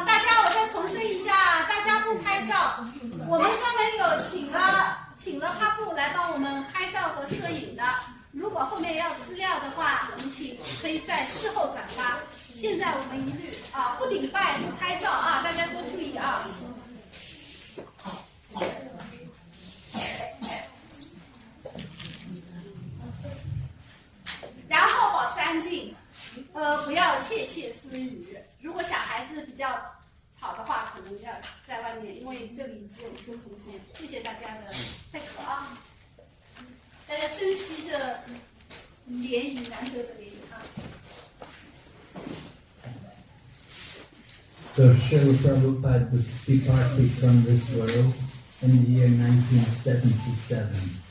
大家我再重申一下，大家不拍照。我们专门有请了帕布来帮我们拍照和摄影的。如果后面要资料的话，我们可以在事后转发。现在我们一律不顶拜不拍照啊，大家多注意啊。然后保持安静，不要窃窃私语。如果小孩子比较吵的话，可能要在外面，因为这里只有一个空间。谢谢大家的配合啊！大家珍惜这联谊，难得的联谊啊！ So Srila Prabhupada departed from this world in the year 1977.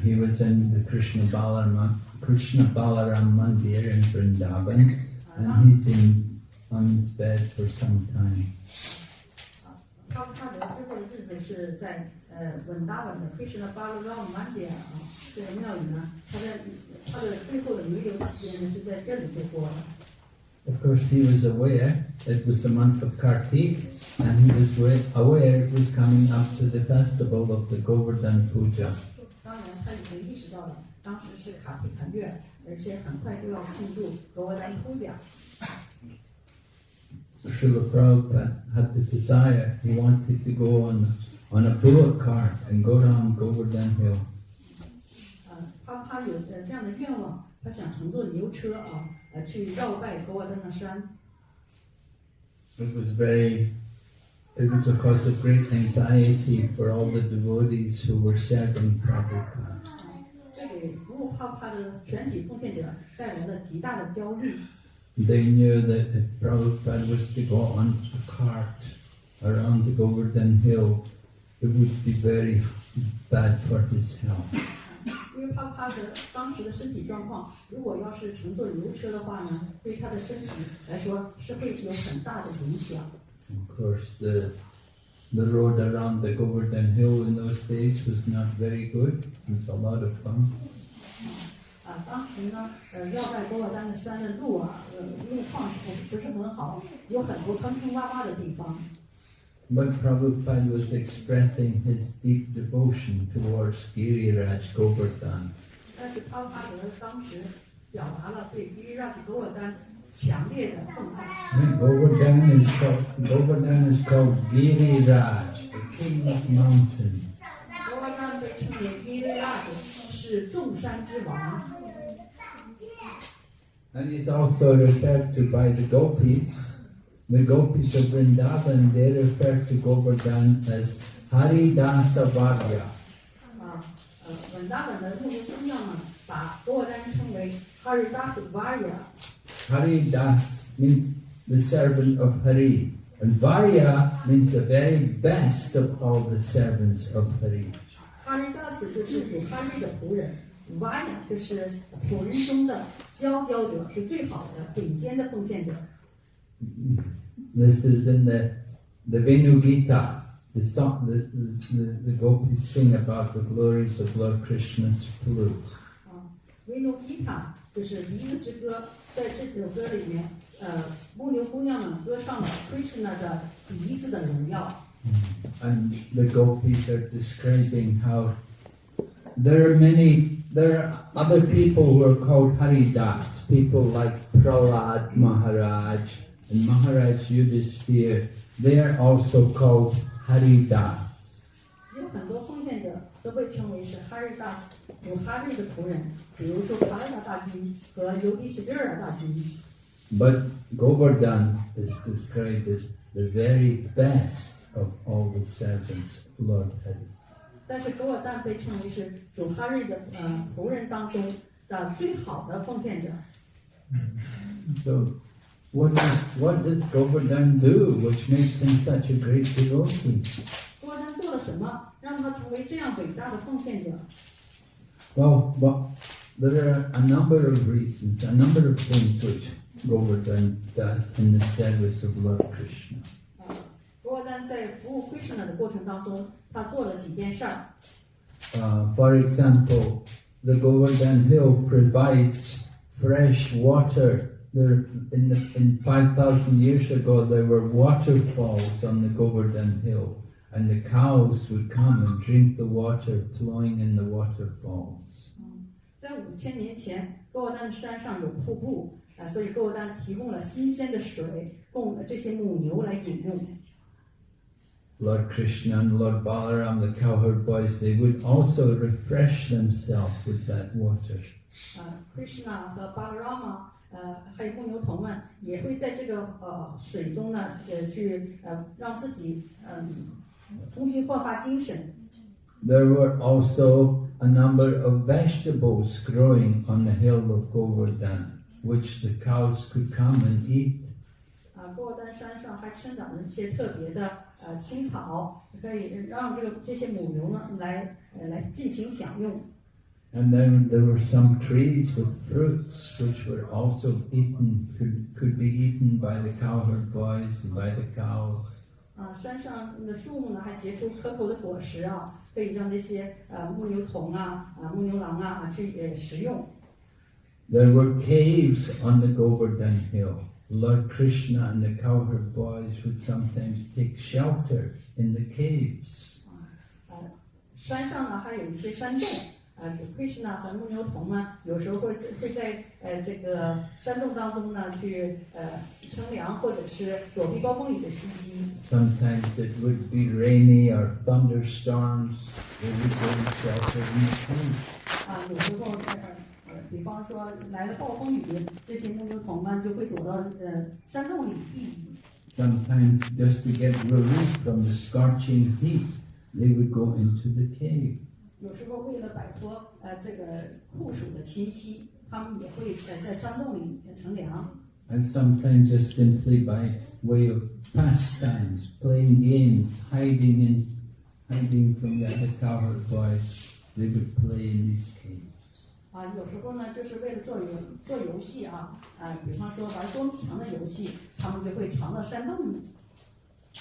He was in the Krishna Balaram Mandir in Vrindavan, and he'd been on his bed for some time. 这个庙宇呢，它的最后的弥留期间呢是在这里度过的。Of course, he was aware it was the month of Kartik, and he was aware it was coming up to the festival of the Govardhan Puja. 当然，他已经意识到了，当时是卡提坎月，而且很快就要庆祝格沃丹普甲。Srila Prabhupada had the desire, he wanted to go on a bullock cart and go around Govardhan Hill. 他有这样的愿望，他想乘坐牛车去绕拜格沃丹的山。It was a cause of great anxiety for all the devotees who were serving Prabhupada. 这给服务帕帕的全体奉献者带来了极大的焦虑。They knew that if Prabhupada was to go on a cart around the Govardhan Hill, it would be very bad for his health. 因为帕帕的当时的身体状况，如果要是乘坐牛车的话呢，对他的身体来说是会有很大的影响。Of course, the road around the Govardhan Hill in those days was not very good. It was a lot of fun. 当时呢，绕拜格沃丹的山的路路况不是很好，有很多坑坑洼洼的地方。But Prabhupada was expressing his deep devotion towards Giriraj Govardhan. 但是帕帕德当时表达了对Giriraj格沃丹强烈的奉爱。Govardhan is called Giriraj, the king of mountains. 格沃丹被称为Giriraj，是众山之王。And he's also referred to by the gopis. The gopis of Vrindavan, they refer to Govardhan as Haridasa Varya. 文达本的牧民宗教呢，把格沃丹称为Haridas Varya。Haridas means the servant of Hari, and Varya means the very best of all the servants of Hari. Haridas 就是主哈瑞的仆人。Varya 就是仆人中的佼佼者，是最好的、顶尖的奉献者。This is in the Venu Gita, the gopis sing about the glories of Lord Krishna's flute. Venu Gita 就是笛子之歌，在这首歌里面，牧牛姑娘们歌唱了 Krishna 的笛子的荣耀。And the gopis are describing how there are other people who are called Haridas, people like Prahlad Maharaj and Maharaj Yudhisthira. They are also called Haridas. 有很多奉献者都被称为是 Haridas， 有哈瑞的仆人，比如说帕拉达大君和尤迪什尔大君。But Govardhan is described as the very best of all the servants of Lord Hari. 但是格沃丹被称为是主哈瑞的仆人当中的最好的奉献者。So, what does Govardhan do, which makes him such a great devotee? 格沃丹做了什么，让他成为这样伟大的奉献者？ Well, there are a number of reasons, a number of things which Govardhan does in the service of Lord Krishna. 格沃丹在服务 Krishna 的过程当中，他做了几件事儿。For example, the Govardhan Hill provides fresh water. In 5,000 years ago, there were waterfalls on the Govardhan Hill, and the cows would come and drink the water flowing in the waterfalls. 在5000年前，格沃丹的山上有瀑布所以格沃丹提供了新鲜的水，供这些母牛来饮用。Lord Krishna and Lord Balaram, the cowherd boys, they would also refresh themselves with that water. Krishna 和 Balarama 还有牧牛童们也会在这个水中呢去让自己重新焕发精神。There were also a number of vegetables growing on the hill of Govardhan, which the cows could come and eat. 格沃丹山上还生长着一些特别的青草，可以让这些母牛呢来尽情享用。And then there were some trees with fruits which were also eaten, could be eaten by the cowherd boys and by the cows. 山上的树木呢还结出可口的果实啊，可以让这些牧牛童牧牛郎去食用。There were caves on the Govardhan hill. Lord Krishna and the cowherd boys would sometimes take shelter in the caves. 山上呢还有一些山洞，Krishna 和牧牛童呢有时候会在这个山洞当中呢去乘凉，或者是躲避暴风雨的袭击。Sometimes it would be rainy or thunderstorms. They would go and shelter in the cave. 有时候比方说来了暴风雨，这些牧牛童们就会躲到山洞里避雨。Sometimes just to get relief from the scorching heat, they would go into the cave. 有时候为了摆脱这个酷暑的侵袭，他们也会在山洞里乘凉。And sometimes just simply by way of pastimes, playing games, hiding from the other cowherd boys, they would play in these caves. 有时候呢，就是为了做游戏比方说玩捉迷藏的游戏，他们就会藏到山洞里。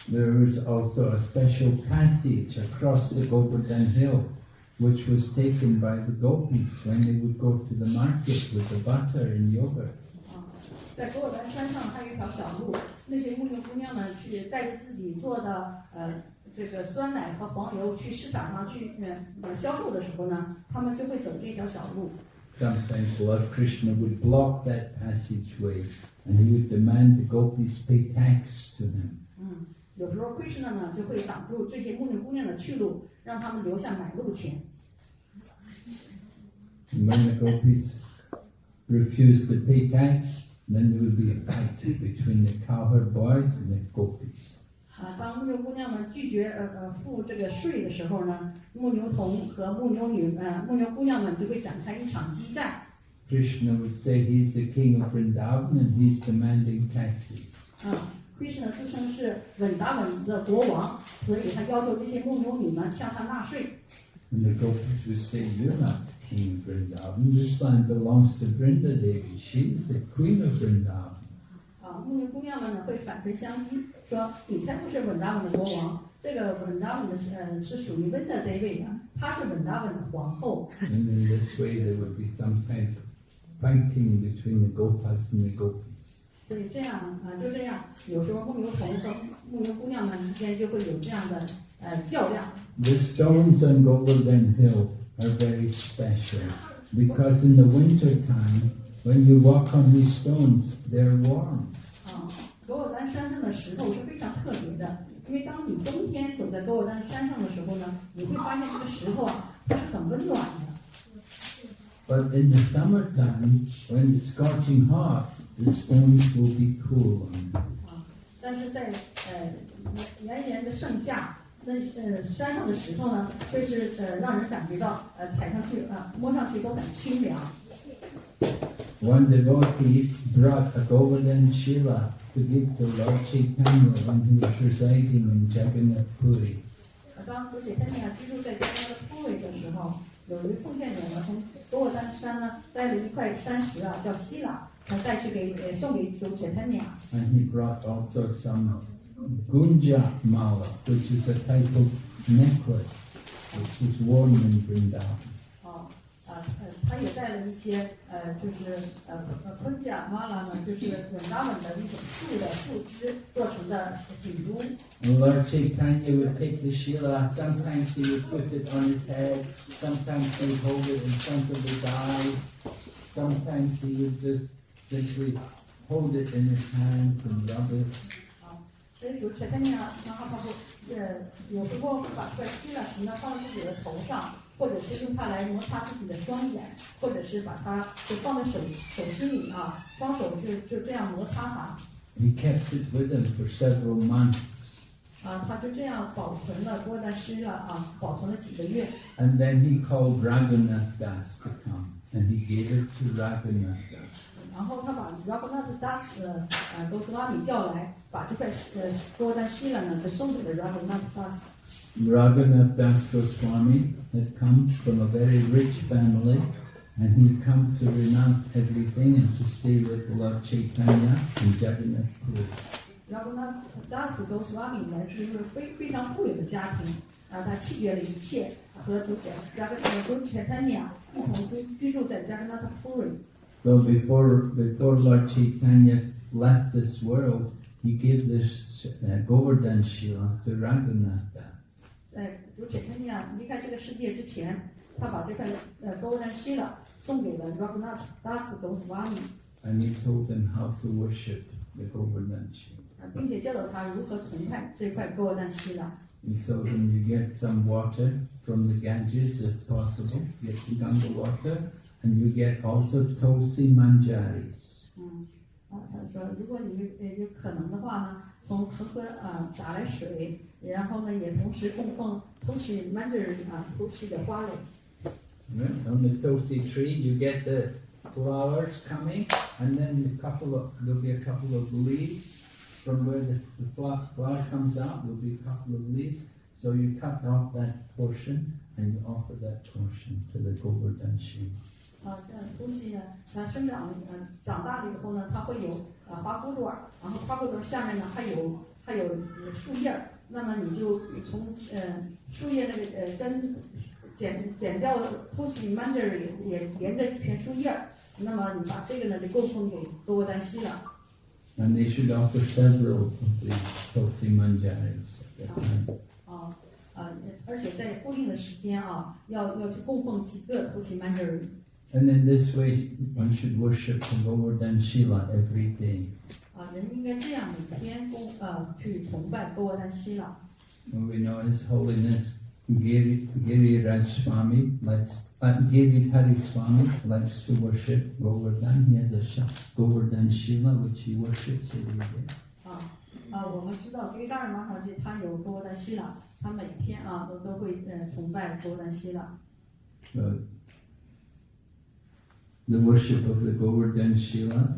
There was also a special passage across the Govardhan hill, which was taken by the gopis when they would go to the market with the butter and yogurt. 在格尔丹山上还有一条小路，那些牧牛姑娘们去带着自己做的这个酸奶和黄油去市场上去销售的时候呢，他们就会走这条小路。Sometimes Lord Krishna would block that passageway and he would demand the gopis pay tax to him. 有时候 Krishna 呢就会挡住这些牧牛姑娘的去路，让他们留下买路钱。And when the gopis refused to pay tax, then there would be a fight between the cowherd boys and the gopis. 当牧牛姑娘们拒绝付这个税的时候呢，牧牛童和牧牛姑娘们就会展开一场激战。Krishna would say he's the king of Vrindavan and he's demanding taxes. Krishna 自称是稳达稳的国王，所以他要求这些牧牛女们向他纳税。And the gopis would say, "You're not the king of Vrindavan. This land belongs to Vrinda Devi. She's the queen of Vrindavan." 牧牛姑娘们呢会反唇相讥，说你才不是稳达稳的国王，这个稳达稳的是属于温的这位的，她是稳达稳的皇后。And in this way there would be sometimes fighting between the gopas and the gopis. 所以这样就这样，有时候牧牛童和牧牛姑娘们之间就会有这样的较量。The stones on Govardhan Hill are very special because in the winter time, when you walk on these stones, they're warm. 格尔丹山上的石头是非常特别的，因为当你冬天走在格尔丹山上的时候呢，你会发现这个石头它是很温暖的。But in the summertime, when it's scorching hot, the stones will be cool. 但是在炎炎的盛夏，那山上的石头呢，却是让人感觉到踩上去摸上去都很清凉。One devotee brought a Govardhan Srila to give to Lord Chaitanya when he was residing in Jagannath Puri. 当主Chaitanya居住在加拿大普瑞的时候，有一位奉献者呢从格尔丹山呢带了一块山石叫希拉，他带去送给主Chaitanya。And he brought also some Gunja Mala, which is a type of necklace which is worn in Vrindavan. 他也带了一些就是昆甲玛拉呢，就是稳达稳的一种树枝做成的锦珠。And Lord Chaitanya would take the Shila, sometimes he would put it on his head, sometimes he would hold it in front of his eyes, sometimes he would just simply hold it in his hand and rub it. 所以主Chaitanya有时候会把这个希拉石呢放在自己的头上，或者是用它来摩擦自己的双眼，或者是把它就放在手心里双手就这样摩擦它。He kept it with him for several months. 他就这样保存了格尔丹希拉保存了几个月。And then he called Raghunath Das to come, and he gave it to Raghunath Das. 然后他把 Raghunath Das 哥斯拉米叫来，把这块格尔丹希拉呢就送给了 Raghunath Das。Raghunath Das Goswami had come from a very rich family, and he'd come to renounce everything and to stay with Lord Chaitanya in Jagannath Puri. Raghunath Das Goswami 来自一个非常富有的家庭，他弃绝了一切，和主Chaitanya 一同居住在 Jagannath Puri。So before Lord Chaitanya left this world, he gave this Govardhan Shila to Raghunath Das. 在主 Chaitanya 离开这个世界之前，他把这份Govardhan Shila 送给了 Raghunath Das Goswami， and he told him how to worship the Govardhan Shila. 并且教导他如何崇拜这块Govardhan Shila。 He told him you get some water from the Ganges if possible, get the Ganga water, and you get also Tulsi Manjaris. 他说，如果你有可能的话呢，从恒河打来水，然后呢也同时供奉Tulsi Manjari Tulsi 的花蕾。 On the Tulsi tree, you get the flowers coming, and then there'll be a couple of leaves. From where the flower comes out, there'll be a couple of leaves. So you cut off that portion and you offer that portion to the Govardhan Shila. 这东西呢，它生长长大了以后呢，它会有花骨朵儿，然后花骨朵儿下面呢还有树叶儿。那么你就从树叶那个剪掉Tulsi Manjari也连着几片树叶儿，那么你把这个呢就供奉给Govardhan Shila。 And they should offer several of these Tulsi Manjaris at that time. 而且在固定的时间要去供奉几个Tulsi Manjari。 And in this way, one should worship the Govardhan Shila every day. 人应该这样每天去崇拜Govardhan Shila。 And we know His Holiness Giriraj Swami Giridhari Swami likes to worship Govardhan. He has a Govardhan Shila which he worships every day. 我们知道Giridhari Maharaj他有Govardhan Shila，他每天都会崇拜Govardhan Shila。 The worship of the Govardhan Shila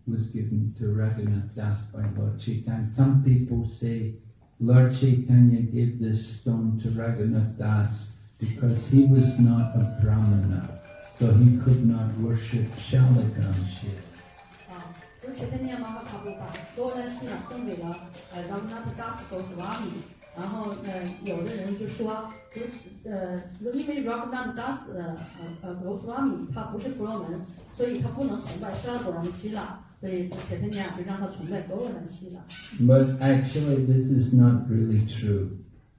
was given to Raghunath Das by Lord Chaitanya. Some people say Lord Chaitanya gave this stone to Raghunath Das because he was not a Brahmana, so he could not worship Shalagram Shila. 主 Chaitanya Mahaprabhu 把Govardhan Shila 赠给了Raghunath Das Goswami， 然后有的人就说，因为 Raghunath Das Goswami 他不是婆罗门，所以他不能崇拜Shalagram Shila， 所以主 Chaitanya 就让他崇拜Govardhan Shila。 But actually this is not really true.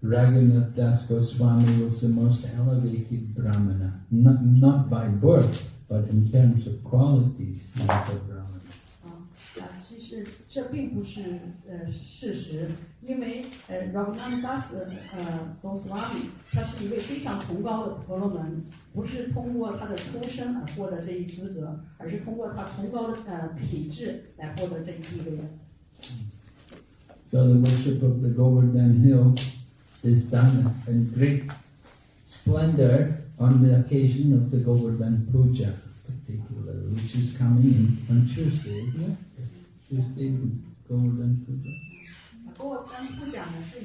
Raghunath Das Goswami was the most elevated Brahmana, not by birth, but in terms of qualities, he was a Brahmana. 其实这并不是事实，因为Raghunath Das Goswami 他是一位非常崇高的婆罗门，不是通过他的出身而获得这一资格，而是通过他崇高的品质来获得这一地位的。 So the worship of the Govardhan Hill is done in great splendor on the occasion of the Govardhan Puja, particularly, which is coming on Tuesday, isn't it? Tuesday, Govardhan Puja. Govardhan Puja 呢是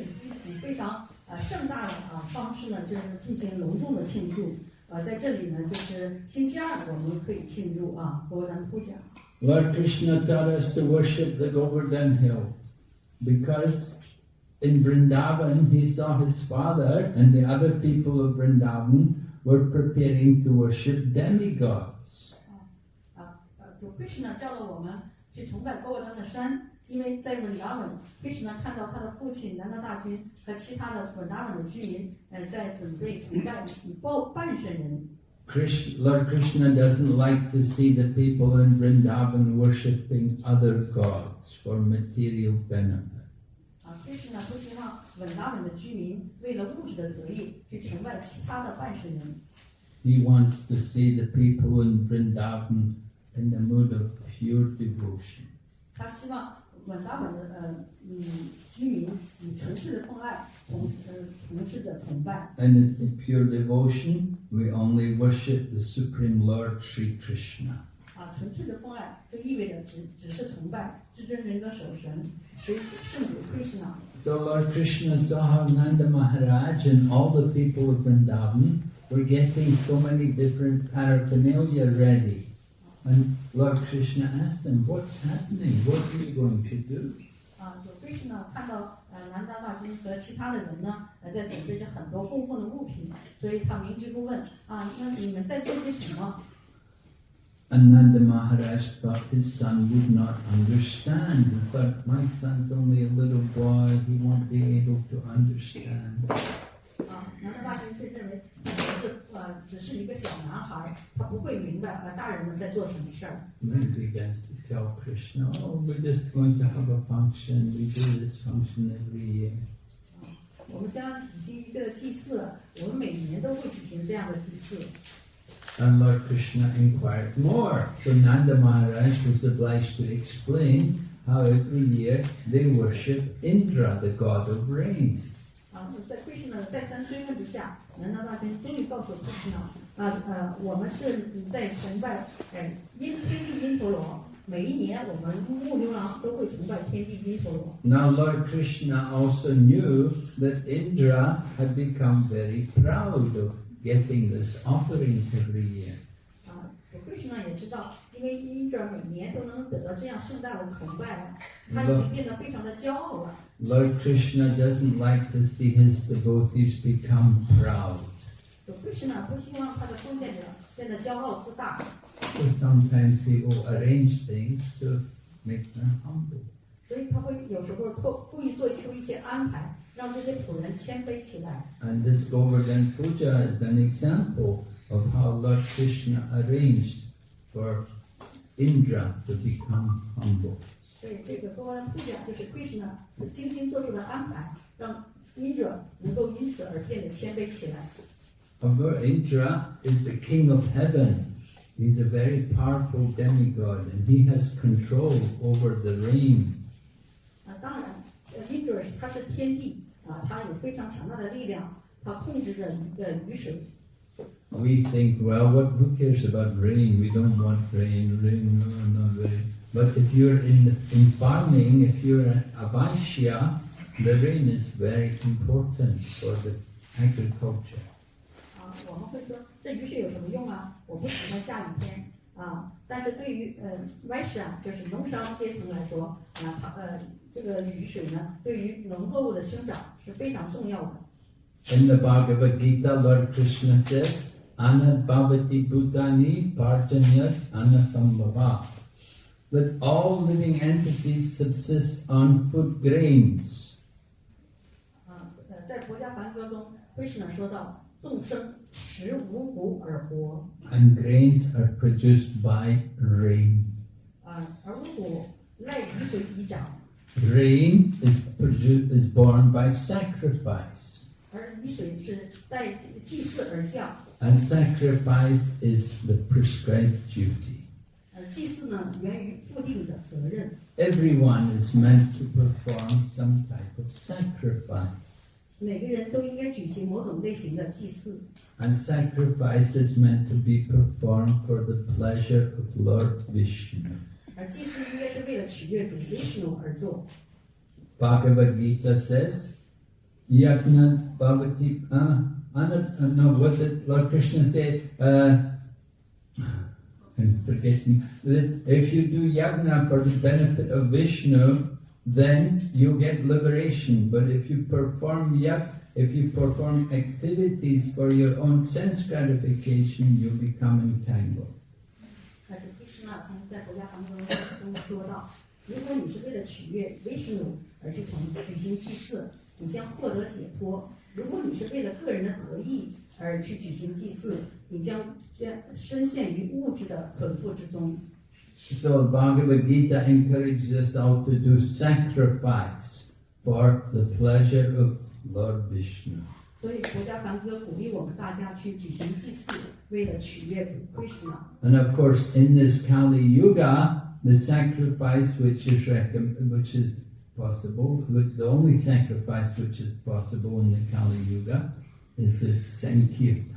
以非常盛大的方式呢，就是进行隆重的庆祝。在这里呢，就是星期二我们可以庆祝Govardhan Puja。 Lord Krishna taught us to worship the Govardhan Hill because in Vrindavan he saw his father and the other people of Vrindavan were preparing to worship demigods. 主 Krishna 教了我们去崇拜Govardhan的山，因为在Vrindavan Krishna 看到他的父亲南达大君和其他的Vrindavan的居民在准备崇拜半神人。 Lord Krishna doesn't like to see the people in Vrindavan worshipping other gods for material benefit. Krishna 不希望Vrindavan的居民为了物质的得益去崇拜其他的半神人。 He wants to see the people in Vrindavan in the mood of pure devotion. 他希望Vrindavan的居民以纯粹的奉爱从事着崇拜。 And in pure devotion, we only worship the Supreme Lord Sri Krishna. 纯粹的奉爱就意味着只是崇拜至尊人格守神圣主 Krishna。 So Lord Krishna saw how Nanda Maharaj and all the people of Vrindavan were getting so many different paraphernalia ready. And Lord Krishna asked them, what's happening? What are you going to do? 就Krishna看到南达大君和其他的人呢，在准备着很多供奉的物品，所以他明知故问那你们在做些什么？ Ananda Maharaj thought his son would not understand. He thought, my son's only a little boy, he won't be able to understand. 南达大君却认为儿子只是一个小男孩，他不会明白大人们在做什么事儿。 They began to tell Krishna, oh, we're just going to have a function, we do this function every year. 我们将举行一个祭祀，我们每年都会举行这样的祭祀。 And Lord Krishna inquired more. So Nanda Maharaj was obliged to explain how every year they worship Indra, the god of rain. 在 Krishna 再三追问之下，南达大君终于告诉 Krishna，我们是在崇拜天地因陀罗。每一年我们木牛郎都会崇拜天地因陀罗。 Now Lord Krishna also knew that Indra had become very proud of getting this offering every year. Krishna 也知道，因为Indra每年都能得到这样盛大的崇拜，他已经变得非常的骄傲了。 Lord Krishna doesn't like to see his devotees become proud. Krishna 不希望他的奉献者变得骄傲自大。 So sometimes he will arrange things to make them humble. 所以他会有时候故意做出一些安排，让这些仆人谦卑起来。 And this Govardhan Puja is an example of how Lord Krishna arranged for Indra to become humble. 所以这个Govardhan Puja就是 Krishna 精心做出的安排，让 Indra 能够因此而变得谦卑起来。 However, Indra is the king of heaven. He's a very powerful demigod, and he has control over the rain. 当然，Indra 他是天帝他有非常强大的力量，他控制着雨水。 We think, well, who cares about rain? We don't want rain. Rain, no rain. But if you're in farming, if you're a Vaishya, the rain is very important for the agriculture. 我们会说这雨水有什么用啊？我不喜欢下雨天但是对于Vaishya 就是农商阶层来说这个雨水呢，对于农作物的生长是非常重要的。 In the Bhagavad Gita, Lord Krishna says, Anad bhavati bhutani parjanyat anasambhava. That all living entities subsist on food grains. 在《国家梵歌》中 ，Krishna 说到，众生食五谷而活。 And grains are produced by rain. 而五谷赖雨水以长。 Rain is born by sacrifice. 而雨水是带祭祀而降。 And sacrifice is the prescribed duty. 祭祀呢，源于父定的责任。 Everyone is meant to perform some type of sacrifice. 每个人都应该举行某种类型的祭祀。 And sacrifice is meant to be performed for the pleasure of Lord Vishnu. 而祭祀应该是为了取悦主 Vishnu 而做。 Bhagavad Gita says, Yajna bhavati, what did Lord Krishna say? I'm forgetting. That if you do yajna for the benefit of Vishnu, then you get liberation. But if you perform activities for your own sense gratification, you become entangled. 但是 Krishna 曾在国家梵歌中说到，如果你是为了取悦 Vishnu 而去举行祭祀，你将获得解脱；如果你是为了个人的得意而去举行祭祀，你将深陷于物质的捆缚之中。 So Bhagavad Gita encourages us all to do sacrifice for the pleasure of Lord Vishnu. 所以国家梵歌鼓励我们大家去举行祭祀，为了取悦主 Krishna。 And of course, in this Kali Yuga, the sacrifice which is possible, the only sacrifice which is possible in the Kali Yuga is the Sankirtan.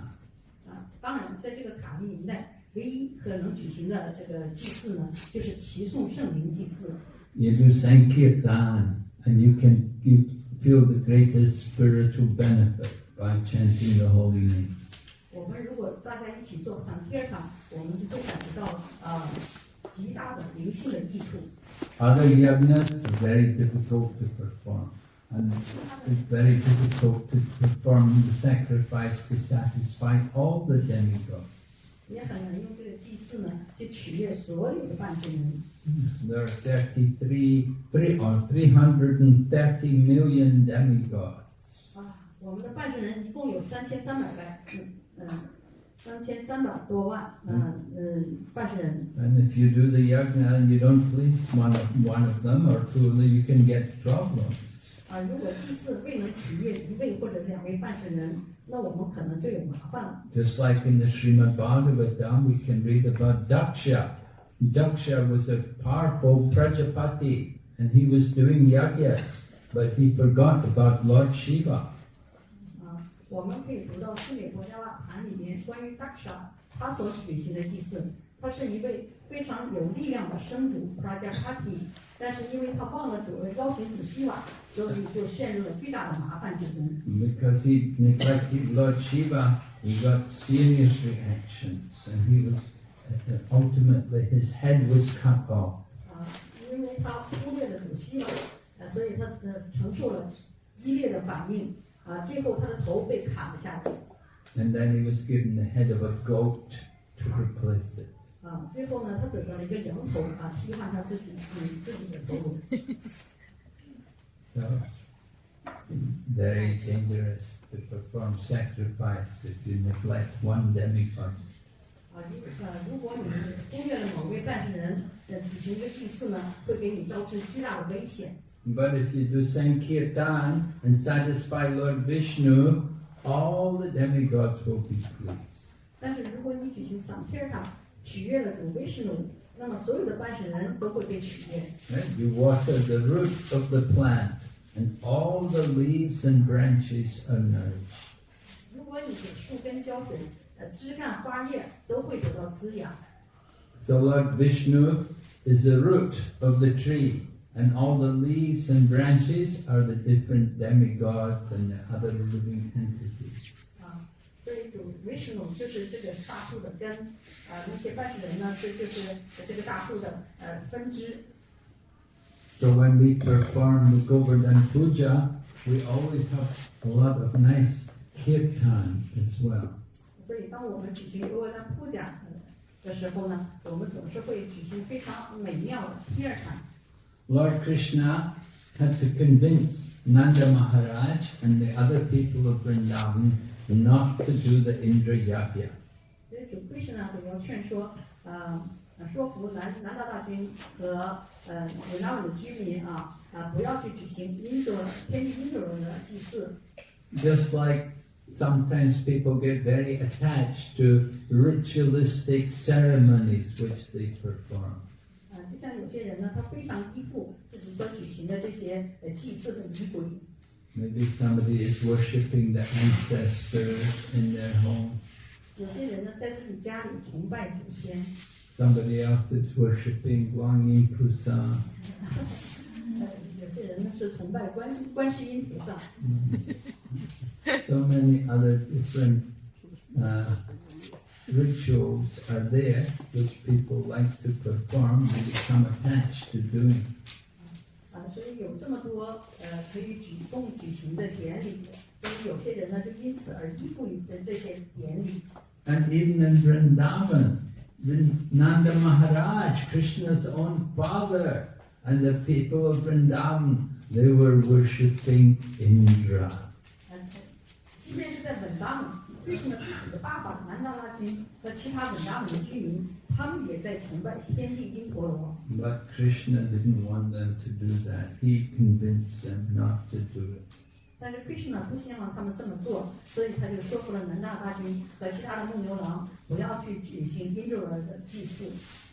当然，在这个卡利年代，唯一可能举行的这个祭祀呢，就是齐颂圣灵祭祀。 You do Sankirtan, and you feel the greatest spiritual benefit by chanting the holy name. 我们如果大家一起做Sankirtan，我们就会感觉到极大的灵性的益处。 Other yajnas are very difficult to perform, and it's very difficult to perform the sacrifice to satisfy all the demigods. 也很难用这个祭祀呢，去取悦所有的半神人。 There are 330 million demigods. 我们的半神人一共有3300多万，半神人。 And if you do the yajna and you don't please one of them or two, then you can get problems. 如果祭祀未能取悦1位或者2位半神人，那我们可能就有麻烦了。 Just like in the Srimad Bhagavatam, we can read about Daksha. Daksha was a powerful Prajapati, and he was doing yajnas, but he forgot about Lord Shiva. 我们可以读到苏美国家瓦盘里面关于 Daksha 他所举行的祭祀，他是一位非常有力量的生主 Prajapati， 但是因为他忘了邀请主西瓦，所以就陷入了巨大的麻烦之中。 Because he neglected Lord Shiva, he got serious reactions, and he was ultimately his head was cut off. 因为他忽略了主西瓦，所以他承受了激烈的反应。 最后他的头被砍了下来。 And then he was given the head of a goat to replace it. 最后呢，他得到了一个羊头替换他自己的头颅。 So, very dangerous to perform sacrifice if you neglect one demigod. 如果你忽略了某位半神人举行一个祭祀呢，会给你招致巨大的危险。 But if you do Sankirtan and satisfy Lord Vishnu, all the demigods will be pleased. 但是如果你举行 Sankirtan 取悦了主 Vishnu， 那么所有的半神人都会被取悦。 Right? You water the root of the plant, and all the leaves and branches are nourished. 如果你给树根浇水，枝干花叶都会得到滋养。 So Lord Vishnu is the root of the tree, and all the leaves and branches are the different demigods and the other living entities. 所以主 Vishnu 就是这个大树的根，那些半神人呢就是这个大树的分支。 So when we perform the Govardhan Puja, we always have a lot of nice kirtan as well. 所以当我们举行Govardhan Puja的时候呢，我们总是会举行非常美妙的kirtan。 Lord Krishna had to convince Nanda Maharaj and the other people of Vrindavan not to do the Indra Yagya. 所以主 Krishna 要劝说，说服南大大军和维纳瓦的居民不要去举行天地因朵的祭祀。 Just like sometimes people get very attached to ritualistic ceremonies which they perform. 就像有些人呢，他非常依附自己所举行的这些祭祀的仪轨。 Maybe somebody is worshipping the ancestors in their home. 有些人呢，在自己家里崇拜祖先。 Somebody else is worshipping Guanyin Pusa. 有些人呢是崇拜观世音菩萨。 So many other different rituals are there which people like to perform and become attached to doing. 所以有这么多可以举行的典礼，所以有些人呢就因此而依附于这些典礼。 And even in Vrindavan, Nanda Maharaj, Krishna's own father, and the people of Vrindavan, they were worshipping Indra. 即便是在本达姆，为什么自己的爸爸南大大军和其他本达姆的居民，他们也在崇拜天地因陀罗？ But Krishna didn't want them to do that. He convinced them not to do it. 但是 Krishna 不希望他们这么做，所以他就说服了南大大军和其他的牧牛郎不要去举行因陀罗的祭祀。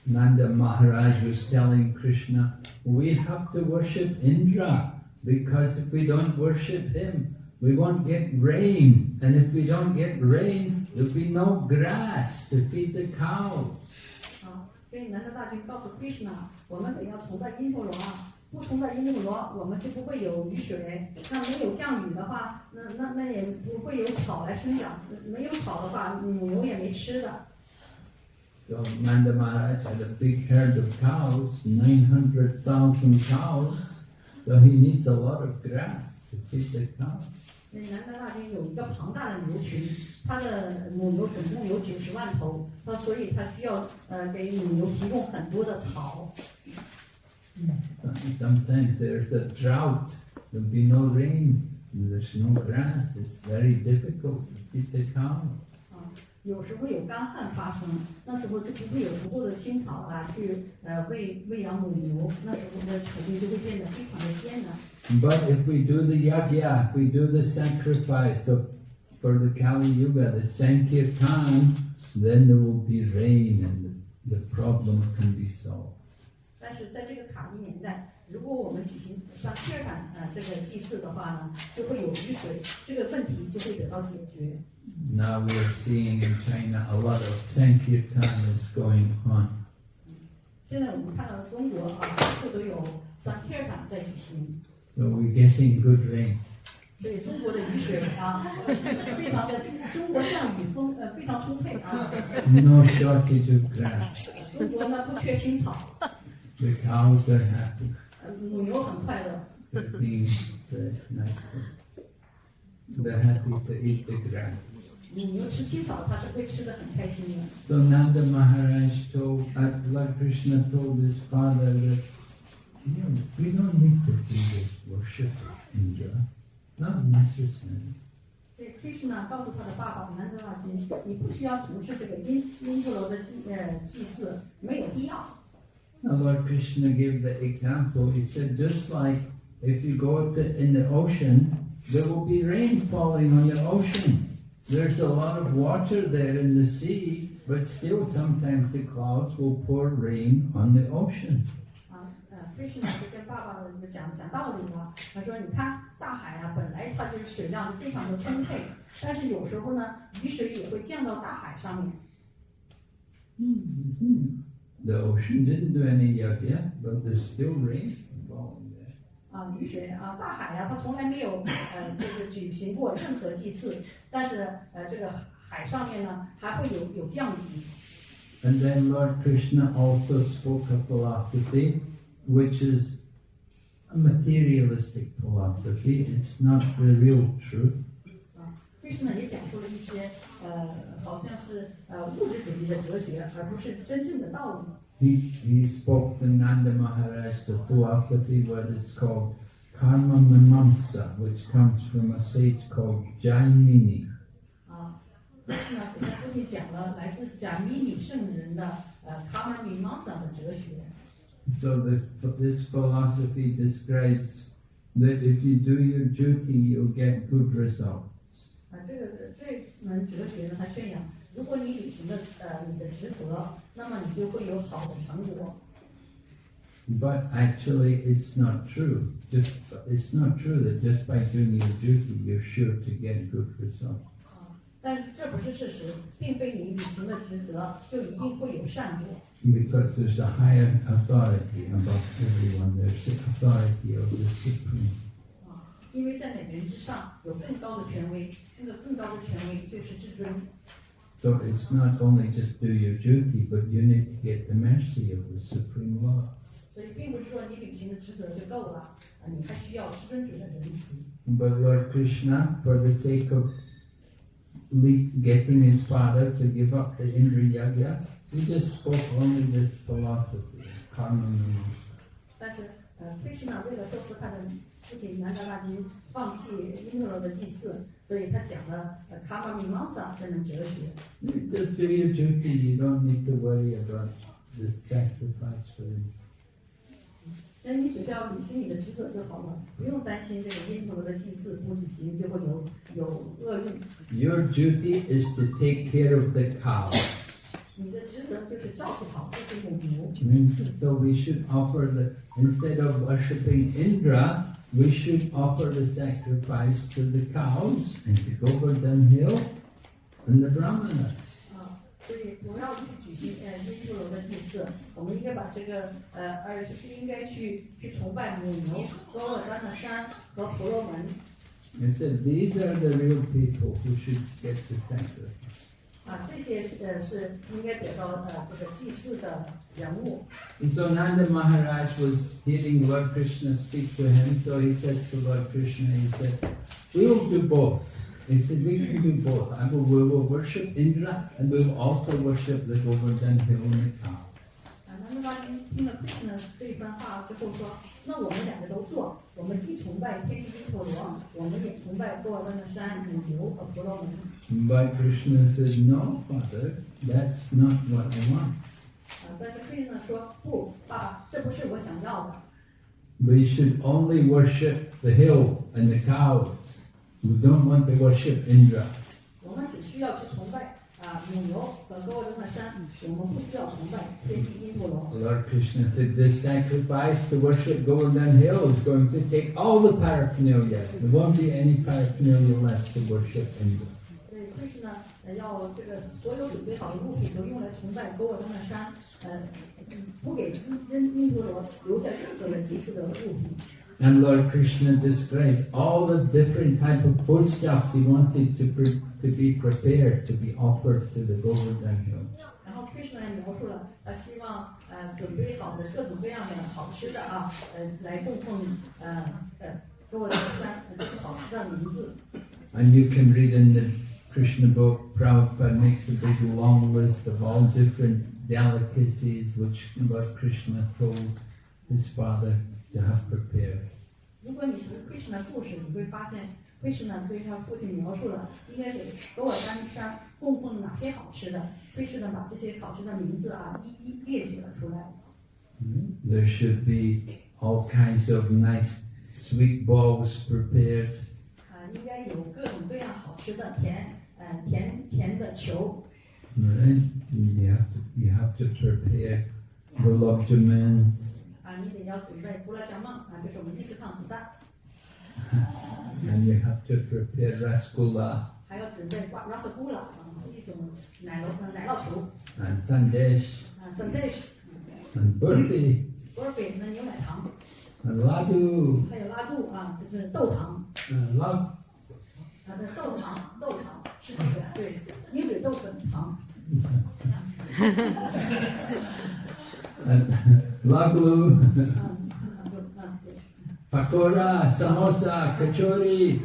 Nanda Maharaj was telling Krishna, we have to worship Indra, because if we don't worship him, we won't get rain, and if we don't get rain, there'll be no grass to feed the cows. 所以南大大军告诉 Krishna， 我们得要崇拜因陀罗不崇拜因陀罗，我们就不会有雨水。那没有降雨的话，那也不会有草来生长。没有草的话，母牛也没吃的。So Nanda Maharaj had a big herd of cows, 900,000 cows. So he needs a lot of grass to feed the cows. 所以南德大军有一个庞大的牛群，它的母牛总共有90万头，所以它需要给母牛提供很多的草。Sometimes there's a drought, there'll be no rain, there's no grass. It's very difficult to feed the cows. 有时候有干旱发生，那时候就不会有足够的青草去喂养母牛，那时候的处境就会变得非常的艰难。But if we do the yagya, if we do the sacrifice for the Kali Yuga, the Sankirtan, then there will be rain and the problem can be solved. 但是在这个卡利年代，如果我们举行Sankirtan这个祭祀的话呢，就会有雨水，这个问题就会得到解决。Now we are seeing in China a lot of Sankirtan is going on. 现在我们看到中国到处都有Sankirtan在举行。So we're getting good rain. 所以中国的雨水非常的，中国降雨丰非常充沛No shortage of grass. 中国呢不缺青草。The cows are happy. 母牛很快乐。They're being fed nicely. They're happy to eat the grass. 母牛吃青草，它是会吃得很开心的。So Nanda Maharaj told, Lord Krishna told his father that, we don't need to do this worship of Indra. Not necessary. 所以 Krishna 告诉他的爸爸南德大君，你不需要从事这个因陀罗的祭祀，没有必要。Now Lord Krishna gave the example. He said, just like if you go in the ocean, there will be rain falling on the ocean. There's a lot of water there in the sea, but still sometimes the clouds will pour rain on the ocean. Krishna 就跟爸爸讲道理了。他说：“你看大海本来它就是水量非常的充沛，但是有时候呢，雨水也会降到大海上面。” The ocean didn't do any yagya, but there's still rain falling there. 雨水大海它从来没有就是举行过任何祭祀，但是这个海上面呢还会有降雨。And then Lord Krishna also spoke a philosophy which is a materialistic philosophy. It's not the real truth. Krishna 也讲出了一些好像是物质主义的哲学，而不是真正的道理。He spoke to Nanda Maharaj the philosophy what is called karma mimamsa, which comes from a sage called Jaimini. Krishna 给他父亲讲了来自贾米尼圣人的karma mimamsa 的哲学。So this philosophy describes that if you do your duty, you'll get good results. 这门哲学呢，它宣扬，如果你履行了你的职责，那么你就会有好的成果。But actually, it's not true. It's not true that just by doing your duty, you're sure to get good results. 但是这不是事实，并非你履行了职责就一定会有善果。Because there's a higher authority above everyone. There's the authority of the Supreme. 因为在每人之上有更高的权威，这个更高的权威就是至尊。So it's not only just do your duty, but you need to get the mercy of the Supreme Lord. 所以并不是说你履行的职责就够了，你还需要至尊主的仁慈。But Lord Krishna, for the sake of getting his father to give up the Indra Yagya, he just spoke only this philosophy, karma mimamsa. 但是Krishna 为了说服他的父亲南达大君放弃因陀罗的祭祀，所以他讲了karma mimamsa 这门哲学。Just do your duty. You don't need to worry about the sacrifice for him. 那你只需要履行你的职责就好了，不用担心这个因陀罗的祭祀不举行就会有厄运。Your duty is to take care of the cow. 你的职责就是照顾好这些母牛。So we should offer instead of worshipping Indra, we should offer the sacrifice to the cows and to Govardhan Hill and the Brahmanas. 所以不要去举行因陀罗的祭祀，我们应该把这个就是应该去崇拜母牛、高尔丹的山和婆罗门。It said these are the real people who should get the sacrifice. 这些是应该得到这个祭祀的人物。And so Nanda Maharaj was hearing Lord Krishna speak to him, so he said to Lord Krishna, he said, we will do both. He said, we can do both. We will worship Indra and we will also worship the Govardhan hill and the cow. 南无大师听了 Krishna 这一番话之后说，那我们两个都做，我们既崇拜天地因陀罗，我们也崇拜多尔顿的山、母牛和婆罗门。But Krishna said, no, Father, that's not what I want. 但是 Krishna 说，不，爸爸，这不是我想要的。We should only worship the hill and the cows. We don't want to worship Indra. 我们只需要去崇拜母牛和多尔顿的山，我们不需要崇拜天地因陀罗。Lord Krishna said, this sacrifice to worship Govardhan hill is going to take all the paraphernalia. There won't be any paraphernalia left to worship Indra. 所以 Krishna 要这个所有准备好的物品都用来崇拜多尔顿的山，不给因陀罗留下任何的祭祀的物品。And Lord Krishna described all the different type of foodstuffs he wanted to be prepared to be offered to the Govardhan hill. 然后 Krishna 也描述了他希望准备好的各种各样的好吃的来供奉多尔顿山这些好吃的名字。And you can read in the Krishna book, Prabhupada makes a big long list of all different delicacies which Lord Krishna told his father to have prepared. 如果你读 Krishna 故事，你会发现 Krishna 对他父亲描述了应该给多尔丹山供奉哪些好吃的。Krishna 把这些好吃的名字一一列举了出来。There should be all kinds of nice sweet balls prepared. 应该有各种各样好吃的甜的球。Right? You have to prepare gulab jamun. 你得要准备胡辣椒梦就是我们第四趟子弹。And you have to prepare rasgulla. 还要准备 rasgulla 是一种奶酪球。And sandesh. sandesh. And burfi. burfi 那牛奶糖。And laddu. 还有拉杜就是豆糖。这豆糖是这个对，鹰嘴豆粉糖。Lagu, pakora, samosa, kachori,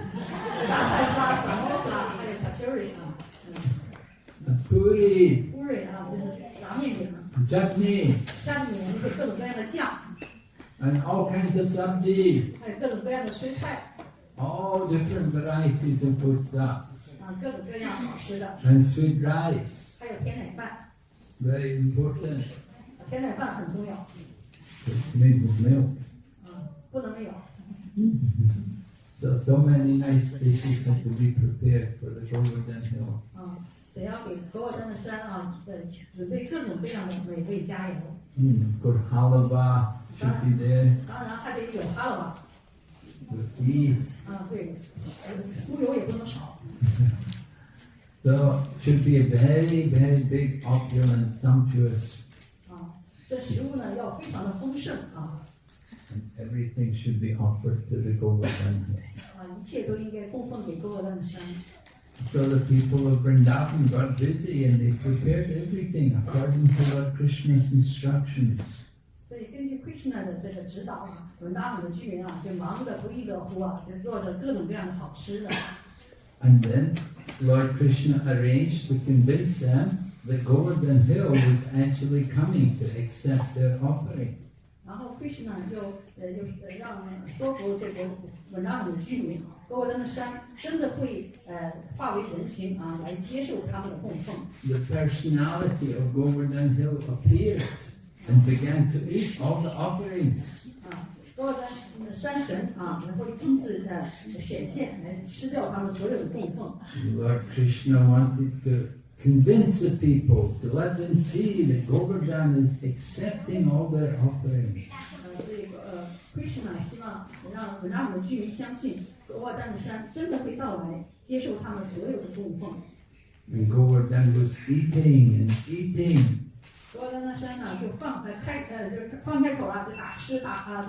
puri, chutney, and all kinds of sabji, all different varieties of foodstuffs, and sweet rice, very important. 甜奶饭很重要。It's made with milk. 不能没有。So many nice dishes have to be prepared for the Govardhan hill. 得要给多尔顿的山准备各种各样的美味佳肴。Good halava should be there. 当然还得有哈喇吧。Good tea. 对，酥油也不能少。So should be a very, very big, opulent, sumptuous. 这食物呢要非常的丰盛And everything should be offered to the Govardhan hill. 一切都应该供奉给多尔顿山。So the people of Vrindavan got busy and they prepared everything according to Lord Krishna's instructions. 所以根据 Krishna 的这个指导文达姆的居民就忙得不亦乐乎就做着各种各样的好吃的。And then Lord Krishna arranged to convince them that Govardhan hill was actually coming to accept their offering. 然后 Krishna 就让说服这个文达姆的居民，多尔顿的山真的会化为人形来接受他们的供奉。The personality of Govardhan hill appeared and began to eat all the offerings. 多尔顿山神会亲自显现来吃掉他们所有的供奉。Lord Krishna wanted to convince the people, to let them see that Govardhan is accepting all their offerings. 所以Krishna 希望让文达姆的居民相信，多尔顿的山真的会到来，接受他们所有的供奉。And Govardhan was eating and eating. 多尔顿的山就放开口就打喝。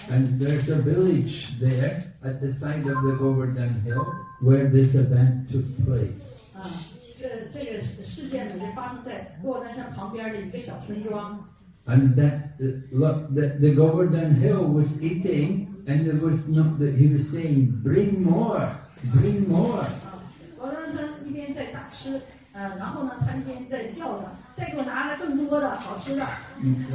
And there's a village there at the side of the Govardhan hill where this event took place. 这个事件呢，就发生在卧丹山旁边的一个小村庄。And that look, the Govardhan Hill was eating, and there was not that he was saying, "Bring more, bring more." 卧丹山一边在大吃，然后呢，他一边在叫着，再给我拿来更多的好吃的。In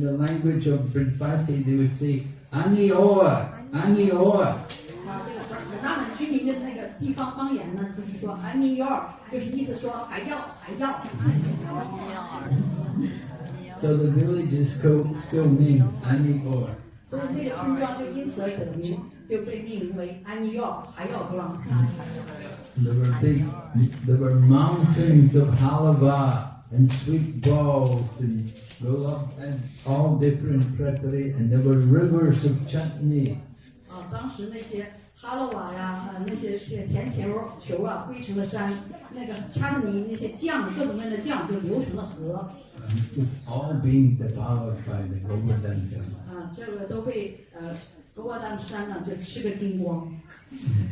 the language of Brajbasi, they would say, "Ani or, ani or." 这个本纳门居民的那个地方方言呢，就是说 "I need your"，就是意思说还要还要。So the village is still named Ani or. 所以那个村庄就因此而得名，就被命名为安尼奥还要庄。There were mountains of halava and sweet balls and gulab and all different preparation, and there were rivers of chutney. 当时那些哈罗瓦呀，那些甜球啊，堆成了山，那个掐泥那些酱，各种各样的酱就流成了河。All being devoured by the Govardhan Hill. 这个都被格沃丹山呢就吃个精光。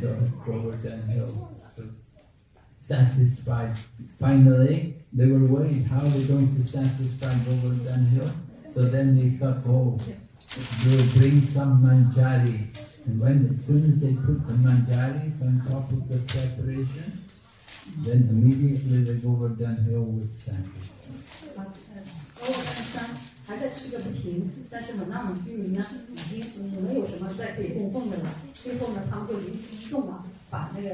So Govardhan Hill was satisfied. Finally, they were worried how they're going to satisfy Govardhan Hill. So then they thought, oh, they'll bring some manjari. And as soon as they put the manjaris on top of the preparation, then immediately the Govardhan Hill was satisfied. 格沃丹山还在吃个不停，但是本纳门居民呢已经没有什么再可以供奉的了。最后呢，他们就灵机一动啊，把那个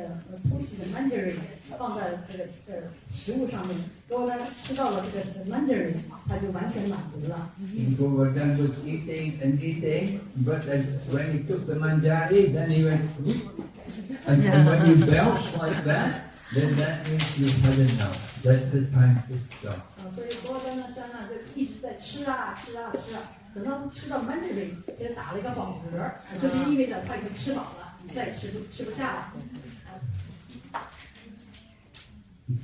突袭的 mandarin 放在这个食物上面。格沃丹吃到了这个 mandarin， 他就完全满足了。Govardhan was eating and eating, but when he took the manjari, then he went, and when you belch like that, then that means you've had enough. That's the time to stop. 所以格沃丹的山呢，就一直在吃啊吃啊吃啊，等到吃到 mandarin， 给他打了一个饱嗝，这就意味着他已经吃饱了，再吃不下了。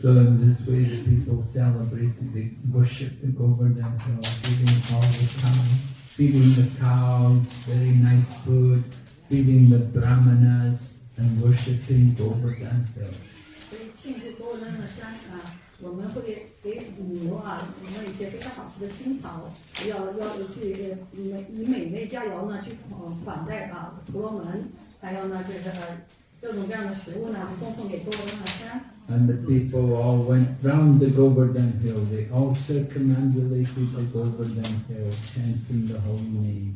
So in this way, the people celebrated, they worshipped the Govardhan Hill, feeding all the cows, feeding the cows, very nice food, feeding the brahmanas, and worshipping Govardhan Hill. 所以庆祝格沃丹的山啊，我们会给牛啊，准备一些非常好吃的青草，要去以美味佳肴呢去款待婆罗门，还有呢就是各种各样的食物呢供奉给格沃丹的山。And the people all went round the Govardhan Hill. They all circumambulated the Govardhan Hill, chanting the holy name.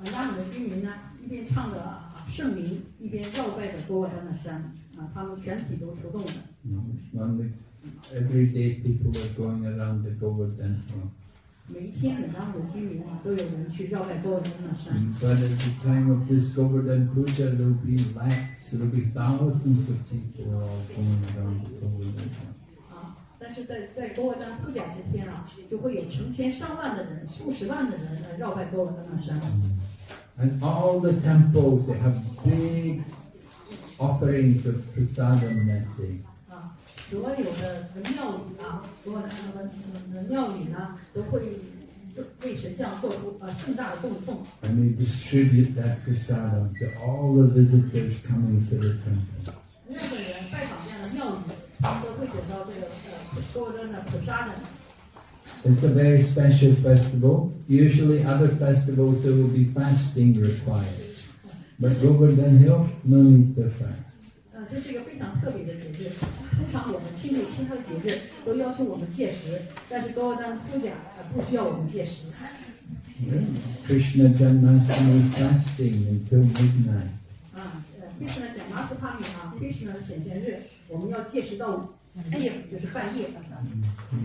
本纳门的居民呢，一边唱着圣名，一边绕拜着格沃丹的山他们全体都出动的。Every day people were going around the Govardhan Hill. 每一天，本纳门的居民都有人去绕拜格沃丹的山。But at the time of this Govardhan Puja, there will be lakhs, there will be thousands of people all going around the Govardhan Hill. 但是在格沃丹普甲这天就会有成千上万的人、数十万的人来绕拜格沃丹的山。And all the temples, they have big offerings of prasadam that day. 所有的庙宇所有的庙宇呢，都会为神像做出盛大的供奉。And they distribute that prasadam to all the visitors coming to the temple. 任何人拜访这样的庙宇，他们都会得到这个格沃丹的prasadam。It's a very special festival. Usually other festivals there will be fasting required. But Govardhan Hill, no need to fast. 这是一个非常特别的节日。通常我们庆祝其他的节日都要求我们戒食，但是格沃丹普甲不需要我们戒食。Krishna Janmashtami fasting until midnight. Krishna Janmashtami Krishna 的显现日，我们要戒食到夜，就是半夜。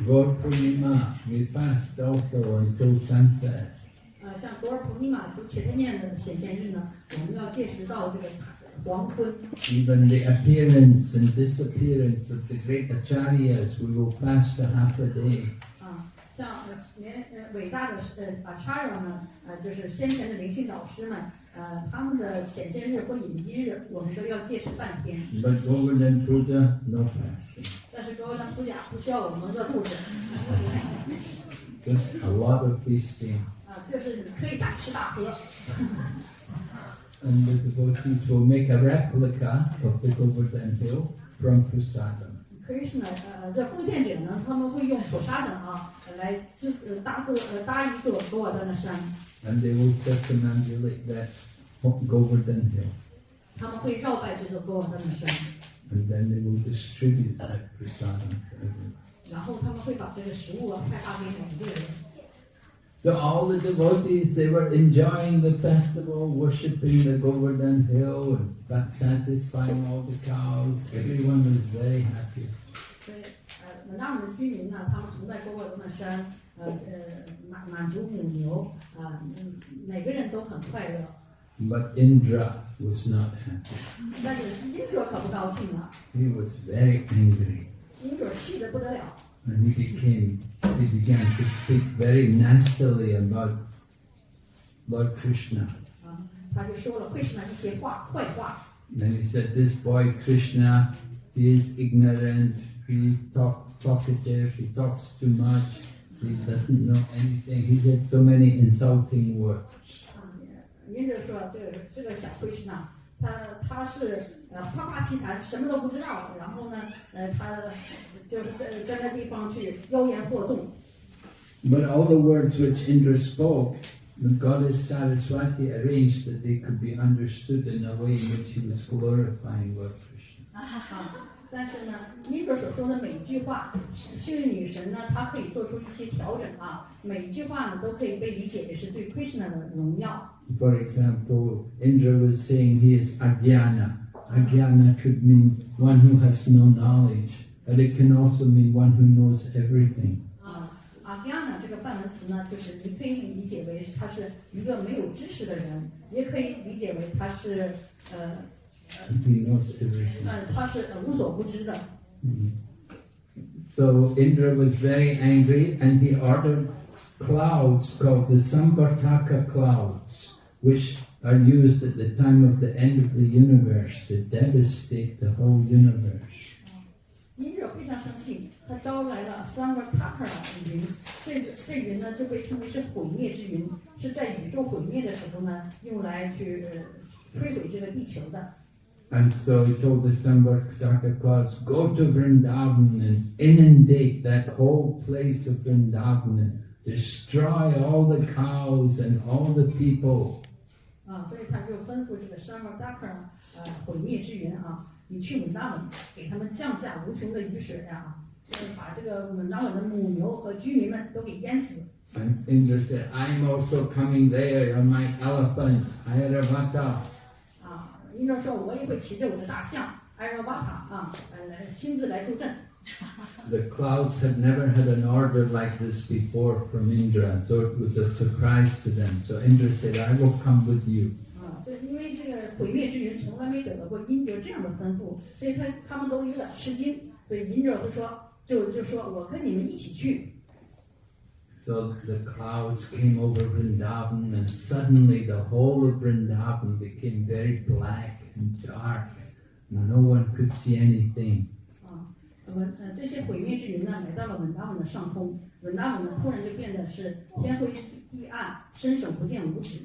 Gaur Purnima, we fast also until sunset. 像格尔普尼玛就前面的显现日呢，我们要戒食到这个黄昏。Even the appearance and disappearance of the great acharyas, we will fast a half a day. 像连伟大的Acharya 呢，就是先前的灵性导师们，他们的显现日或隐基日，我们都要戒食半天。But Govardhan Puja, no fasting. 但是格沃丹普甲不需要我们饿肚子。Just a lot of feasting. 就是你可以大吃大喝。And the devotees will make a replica of the Govardhan Hill from prasadam. Krishna 这奉献者呢，他们会用手沙等啊来搭一座狗瓦丹的山， And they will circumambulate that Govardhan hill. 他们会绕拜这座狗瓦丹的山， And then they will distribute that prasadam to everyone. 然后他们会把这个食物派发给每一个人。 So all the devotees, they were enjoying the festival, worshipping the Govardhan hill, and satisfying all the cows. Everyone was very happy. 所以文达姆的居民呢，他们崇拜狗瓦丹的山，满足母牛每个人都很快乐。 But Indra was not happy. 但是英者可不高兴了， He was very angry. 英者气得不得了。 And he began to speak very nastily about Lord Krishna. 他就说了Krishna一些坏话。 And he said, this boy Krishna, he is ignorant, he is talkative, he talks too much, he doesn't know anything. He said so many insulting words. 英者说这个小Krishna，他是夸夸其谈，什么都不知道。然后呢，他就是在那地方去妖言惑众。 But all the words which Indra spoke, the goddess Saraswati arranged that they could be understood in a way in which he was glorifying Lord Krishna. 但是呢，英者所说的每一句话，幸运女神呢，她可以做出一些调整啊。每一句话呢，都可以被理解为是对 Krishna 的荣耀。 For example, Indra was saying he is Ajnana. Ajnana could mean one who has no knowledge, but it can also mean one who knows everything. Ajnana 这个梵文词呢，就是你可以理解为他是一个没有知识的人，也可以理解为他是He knows everything. 他是无所不知的。So Indra was very angry, and he ordered clouds called the Samvartaka clouds, which are used at the time of the end of the universe to devastate the whole universe. 英者非常生气，他招来了Samvartaka云，这云呢就被称为是毁灭之云，是在宇宙毁灭的时候呢，用来去摧毁这个地球的。 And so he told the Samvartaka clouds, go to Vrindavan and inundate that whole place of Vrindavan and destroy all the cows and all the people. 所以他就吩咐这个Samvartaka毁灭之云啊，你去文达文，给他们降下无穷的雨水啊，把这个文达文的母牛和居民们都给淹死。 And Indra said, I'm also coming there on my elephant, Airavata. 英者说，我也会骑着我的大象Airavata亲自来助阵。 The clouds had never had an order like this before from Indra, so it was a surprise to them. So Indra said, I will come with you. 因为这个毁灭之云从来没得到过英者这样的吩咐，所以他们都有点吃惊。所以英者就说我跟你们一起去。 So the clouds came over Vrindavan, and suddenly the whole of Vrindavan became very black and dark. No one could see anything. 这些毁灭之云呢，来到了文达文的上空，文达文呢突然就变得是天灰地暗，伸手不见五指。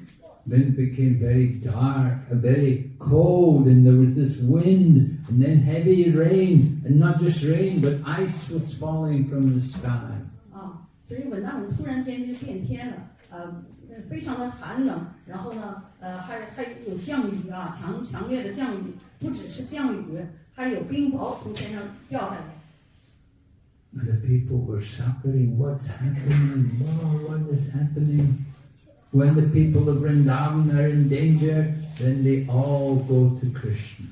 Then it became very dark, very cold, and there was this wind, and then heavy rain, and not just rain, but ice was falling from the sky. 所以文达文突然间就变天了，非常的寒冷，然后呢，还有降雨啊，强烈的降雨，不只是降雨，还有冰雹从天上掉下来。 The people were suffering. What's happening? Oh, what is happening? When the people of Vrindavan are in danger, then they all go to Krishna.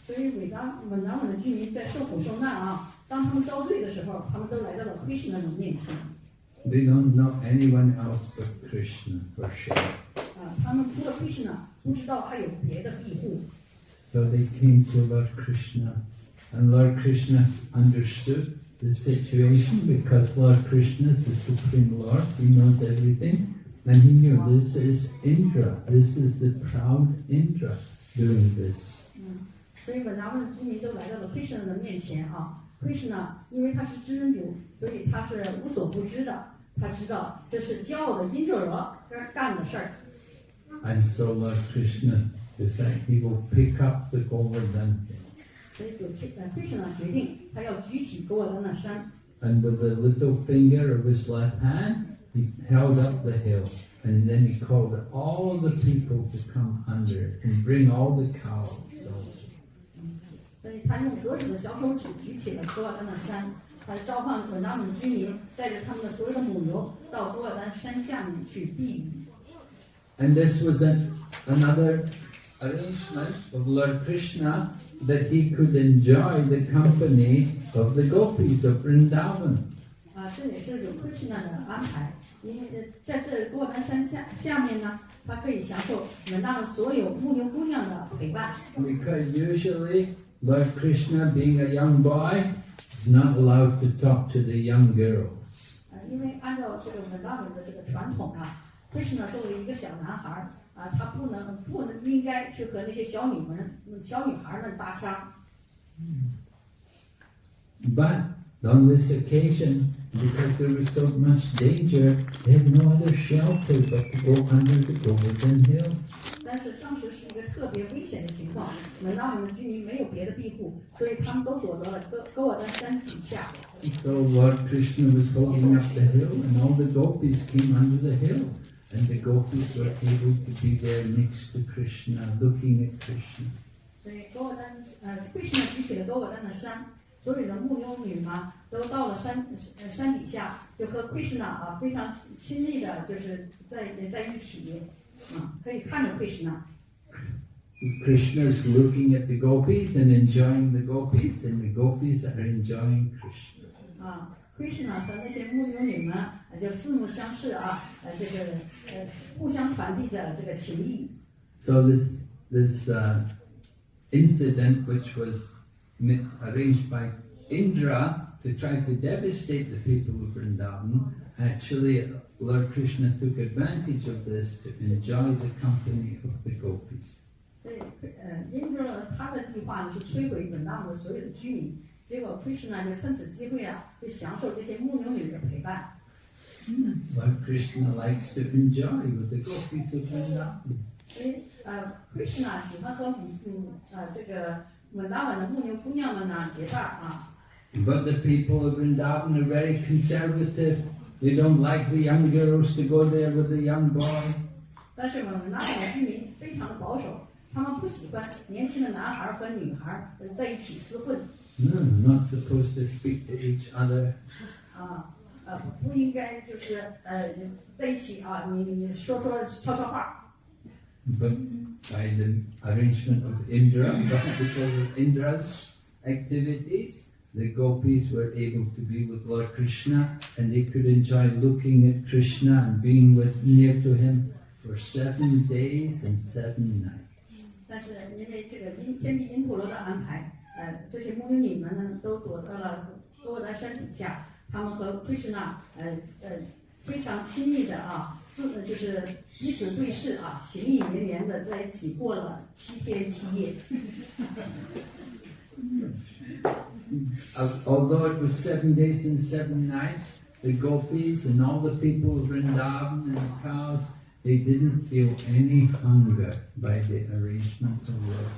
所以文达文的居民在受苦受难啊，当他们遭罪的时候，他们都来到了 Krishna 的面前。 They don't know anyone else but Krishna for sure. 他们除了 Krishna， 不知道还有别的庇护。 So they came to Lord Krishna, and Lord Krishna understood the situation because Lord Krishna is the Supreme Lord. He knows everything, and he knew this is Indra. This is the proud Indra doing this. 所以文达文的居民都来到了 Krishna 的面前啊。Krishna 因为他是知恩主，所以他是无所不知的。他知道这是骄傲的因者干的事儿。 And so Lord Krishna decided he will pick up the Govardhan. 所以Krishna 决定他要举起狗尔丹的山。And with the little finger of his left hand, he held up the hill, and then he called all the people to come under it and bring all the cows. 所以他用左手的小手指举起了狗尔丹的山，他召唤稳达姆居民带着他们的所有的母牛到狗尔丹山下面去避雨。And this was another arrangement of Lord Krishna that he could enjoy the company of the gopis of Vrindavan. 这也是有 Krishna 的安排，因为在这狗尔丹山下面呢，他可以享受稳达姆所有牧牛姑娘的陪伴。Because usually Lord Krishna, being a young boy, is not allowed to talk to the young girls. 因为按照这个稳达姆的这个传统啊，Krishna 作为一个小男孩他不应该去和那些小女孩们搭腔。But on this occasion, because there was so much danger, they had no other shelter but to go under the Govardhan Hill. 但是当时是一个特别危险的情况，稳达姆的居民没有别的庇护，所以他们都躲到了狗尔丹山底下。So Lord Krishna was holding up the hill, and all the gopis came under the hill, and the gopis were able to be there next to Krishna, looking at Krishna. 所以Krishna 举起了狗尔丹的山，所有的牧牛女嘛都到了山底下，就和 Krishna 非常亲密的，就是在一起。可以看着 Krishna。Krishna is looking at the gopis and enjoying the gopis, and the gopis are enjoying Krishna. Krishna 和那些牧牛女们就四目相视这个互相传递着这个情谊。So this incident, which was arranged by Indra to try to devastate the people of Vrindavan, actually Lord Krishna took advantage of this to enjoy the company of the gopis. 对，Indra 他的计划是摧毁稳达姆的所有的居民，结果 Krishna 就趁此机会就享受这些牧牛女的陪伴。Lord Krishna likes to enjoy with the gopis of Vrindavan. 所以Krishna 喜欢和这个稳达姆的牧牛姑娘们结伴But the people of Vrindavan are very conservative. They don't like the young girls to go there with the young boy. 但是稳达姆的居民非常的保守，他们不喜欢年轻的男孩和女孩在一起厮混。No, not supposed to speak to each other. 不应该就是在一起你说悄悄话。But by the arrangement of Indra, because of Indra's activities, the gopis were able to be with Lord Krishna, and they could enjoy looking at Krishna and being near to him for 7 days and 7 nights. 但是因为这个天帝因陀罗的安排，这些牧牛女们呢都躲到了狗尔丹山底下，他们和 Krishna 非常亲密的就是彼此对视情意绵绵的在一起过了7天7夜。Although it was 7 days and 7 nights, the gopis and all the people of Vrindavan and the cows, they didn't feel any hunger by the arrangement of Lord.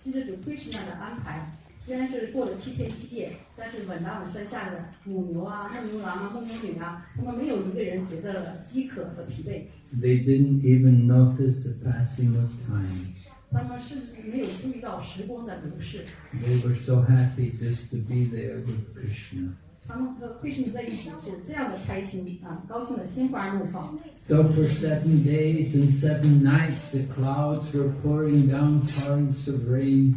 记得主 Krishna 的安排，虽然是过了7天7夜，但是稳达姆山下的母牛牧牛郎牧牛女他们没有一个人觉得饥渴和疲惫。They didn't even notice the passing of time. 他们甚至没有注意到时光的流逝。They were so happy just to be there with Krishna. 他们和 Krishna 在一起是这样的开心高兴的心花怒放。So for 7 days and 7 nights, the clouds were pouring down torrents of rain,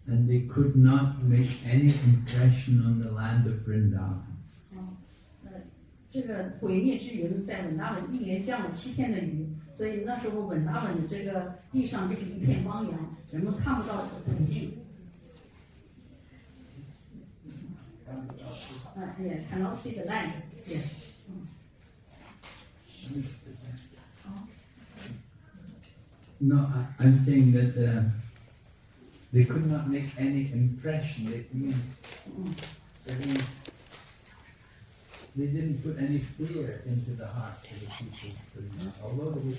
and they could not make any impression on the land of Vrindavan. 这个毁灭之云在稳达文一连降了7天的雨，所以那时候稳达文的这个地上就是一片汪洋，人们看不到土地。Yeah, cannot see the land. Yes. No, I'm saying that they could not make any impression. they didn't put any fear into the hearts of the people. Although there was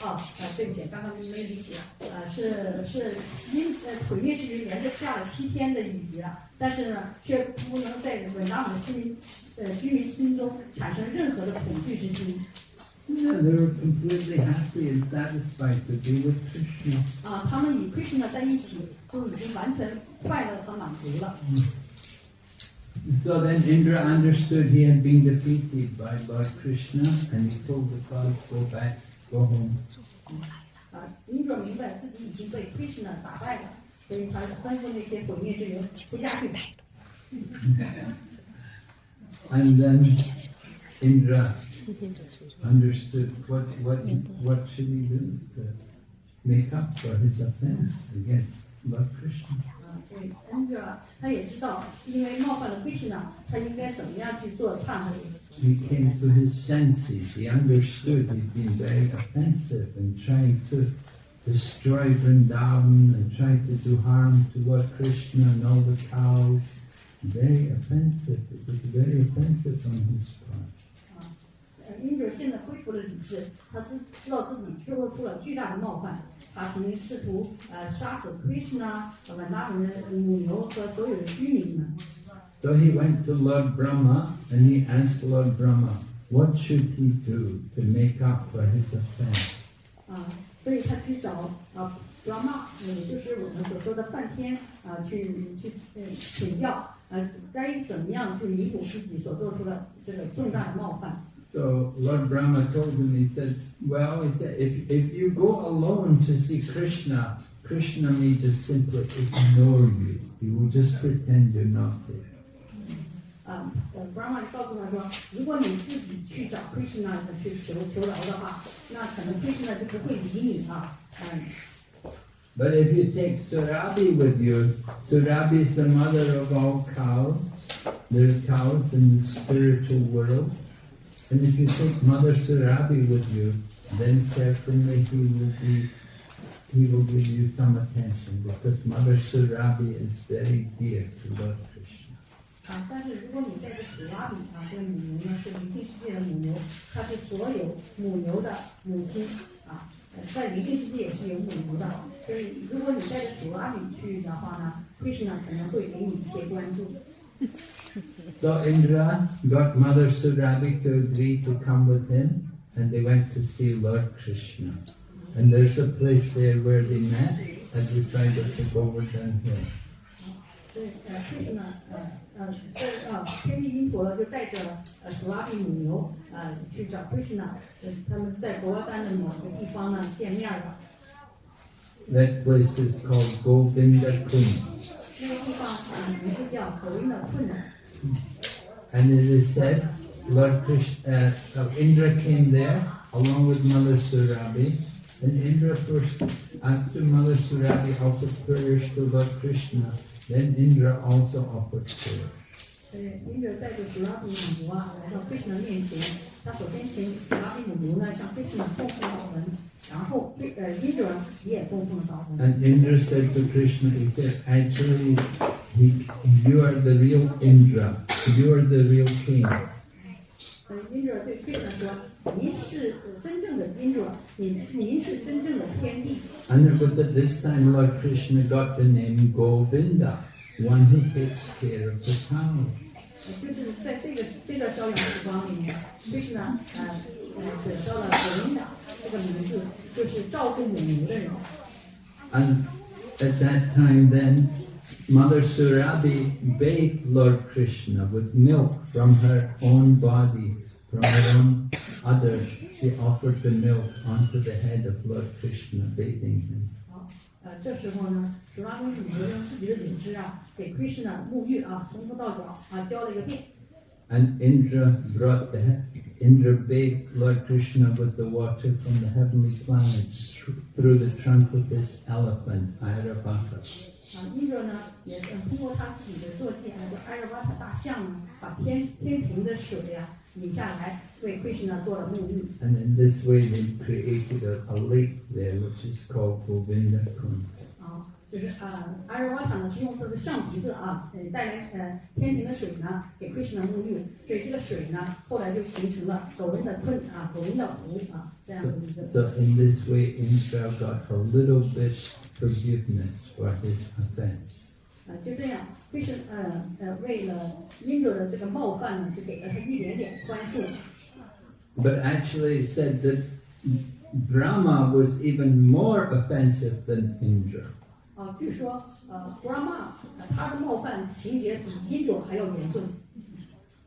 OK，对不起，刚刚没理解，是毁灭之云连着下了7天的雨啊，但是呢，却不能在稳达姆居民心中产生任何的恐惧之心。Yeah, they were completely happy and satisfied to be with Krishna. 他们与 Krishna 在一起，都已经完全快乐和满足了。So then Indra understood he had been defeated by Lord Krishna, and he told the clouds, "Go back, go home." Indra 明白自己已经被 Krishna 打败了，所以他吩咐那些毁灭之云回家去。And then Indra understood what should he do to make up for his offense against Lord Krishna. 所以 Indra 他也知道，因为冒犯了 Krishna， 他应该怎么样去做忏悔。He came to his senses. He understood he'd been very offensive and trying to destroy Vrindavan and trying to do harm to Lord Krishna and all the cows. Very offensive. It was very offensive on his part. Indra 现在恢复了理智，他知道自己做出了巨大的冒犯。他曾经试图杀死 Krishna、稳达姆的母牛和所有的居民们。So he went to Lord Brahma and he asked Lord Brahma, what should he do to make up for his offense? 所以他去找Brahma， 也就是我们所说的梵天去请教该怎么样去弥补自己所做出的这个重大的冒犯。So Lord Brahma told him, he said, if you go alone to see Krishna, Krishna may just simply ignore you. He will just pretend you're not there. Brahma 告诉他说，如果你自己去找 Krishna 去求饶的话，那可能 Krishna 就不会理你啊。But if you take Surabhi with you, Surabhi is the mother of all cows. There are cows in the spiritual world. And if you take Mother Surabhi with you, then certainly he will give you some attention, because Mother Surabhi is very dear to Lord Krishna. 但是如果你带着史拉比这个母牛呢是灵性世界的母牛，它是所有母牛的母亲在灵性世界也是有母牛的，所以如果你带着史拉比去的话呢 ，Krishna 可能会给你一些关注。So Indra got Mother Surabhi to agree to come with him, and they went to see Lord Krishna. And there's a place there where they met at the side of the Govardhan Hill. 对，Krishna 天地因佛就带着史拉比母牛去找 Krishna， 他们在国丹的某个地方呢见面了。That place is called Govinda Kund. 那个地方名字叫 Govinda Kund。And it is said, Indra came there along with Mother Surabhi, and Indra first, after Mother Surabhi offered prayers to Lord Krishna, then Indra also offered prayers. 所以 Indra 带着史拉比母牛来到 Krishna 面前，他首先请史拉比母牛呢向 Krishna 供奉祷文，然后Indra 自己也供奉了祷文。And Indra said to Krishna, he said, actually, you are the real Indra, you are the real king. Indra 对 Krishna 说，您是真正的 Indra， 您是真正的天帝。And it was at this time Lord Krishna got the name Govinda, one who takes care of the cows. 就是在这个朝阳时光里面 ，Krishna 得到了 Govinda 这个名字，就是照顾母牛的人。And at that time then, Mother Surabhi bathed Lord Krishna with milk from her own body, from her own udder. She offered the milk onto the head of Lord Krishna, bathing him. 这时候呢，史拉公主就用自己的乳汁给 Krishna 沐浴从头到脚浇了一个遍。And Indra bathed Lord Krishna with the water from the heavenly planets through the trunk of his elephant, Airavata. Indra 呢也通过他自己的坐骑艾尔巴塔大象把天庭的水引下来，为 Krishna 做了沐浴。And in this way they created a lake there, which is called Govinda Kund. 就是阿尔瓦塔呢是用这个象鼻子带来天庭的水呢给 Krishna 沐浴，所以这个水呢后来就形成了狗人的困狗人的湖这样的一个。So in this way, Indra got a little bit forgiveness for his offense. 就这样，Krishna 为了因着的这个冒犯呢，就给了他一点点宽恕。But actually, it said that Brahma was even more offensive than Indra. 据说Brahma 他的冒犯情节比因着还要严重。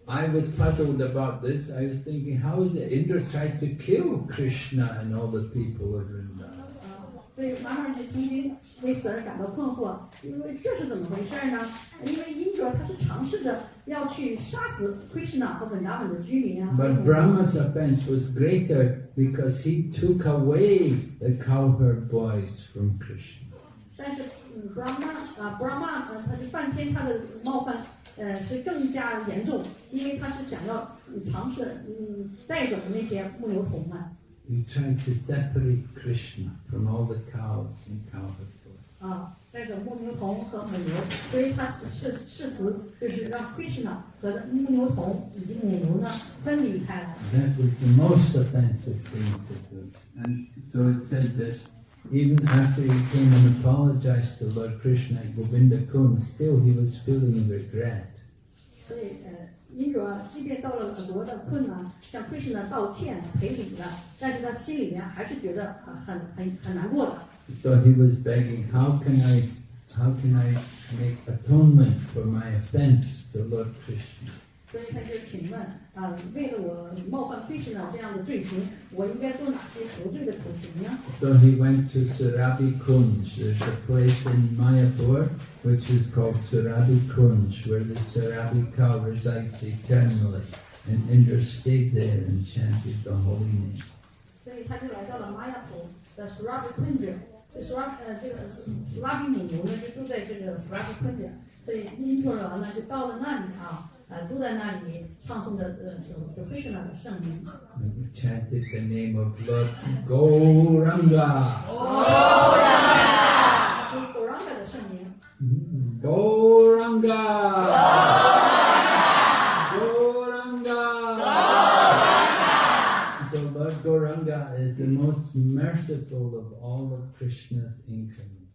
I was puzzled about this. I was thinking, how is it Indra tried to kill Krishna and all the people of Vrindavan? 对马尔就曾经为此而感到困惑，因为这是怎么回事呢？因为因着他是尝试着要去杀死 Krishna 和本达本的居民啊。But Brahma's offense was greater because he took away the cowherd boys from Krishna. 但是Brahma 他是梵天他的冒犯是更加严重，因为他是想要尝试带走那些牧牛童们。He tried to separate Krishna from all the cows and cowherd boys. 带走牧牛童和母牛，所以他试图就是让 Krishna 和牧牛童以及母牛呢分离开来。That was the most offensive thing to do. And so it said that even after he came and apologized to Lord Krishna at Govinda Kund, still he was feeling regret. 所以因着即便到了很多的困难，向 Krishna 道歉赔礼了，但是他心里面还是觉得很难过的。So he was begging, how can I make atonement for my offense to Lord Krishna? 所以他就请问为了我冒犯 Krishna 这样的罪行，我应该做哪些赎罪的苦行呢？ So he went to Surabi Kunj. There's a place in Mayapur which is called Surabi Kunj, where the Surabi cow resides eternally. And Indra stayed there and chanted the holy name. 所以他就来到了玛雅普的 Surabi Kunj，这个 Surabi 母牛呢就住在这个 Surabi Kunj， 所以因陀罗呢就到了那里住在那里唱诵的就 Krishna 的圣名。And he chanted the name of Lord Gauranga. 是 Gauranga 的圣名。Gauranga. Gauranga. So Lord Gauranga is the most merciful of all of Krishna's incarnations.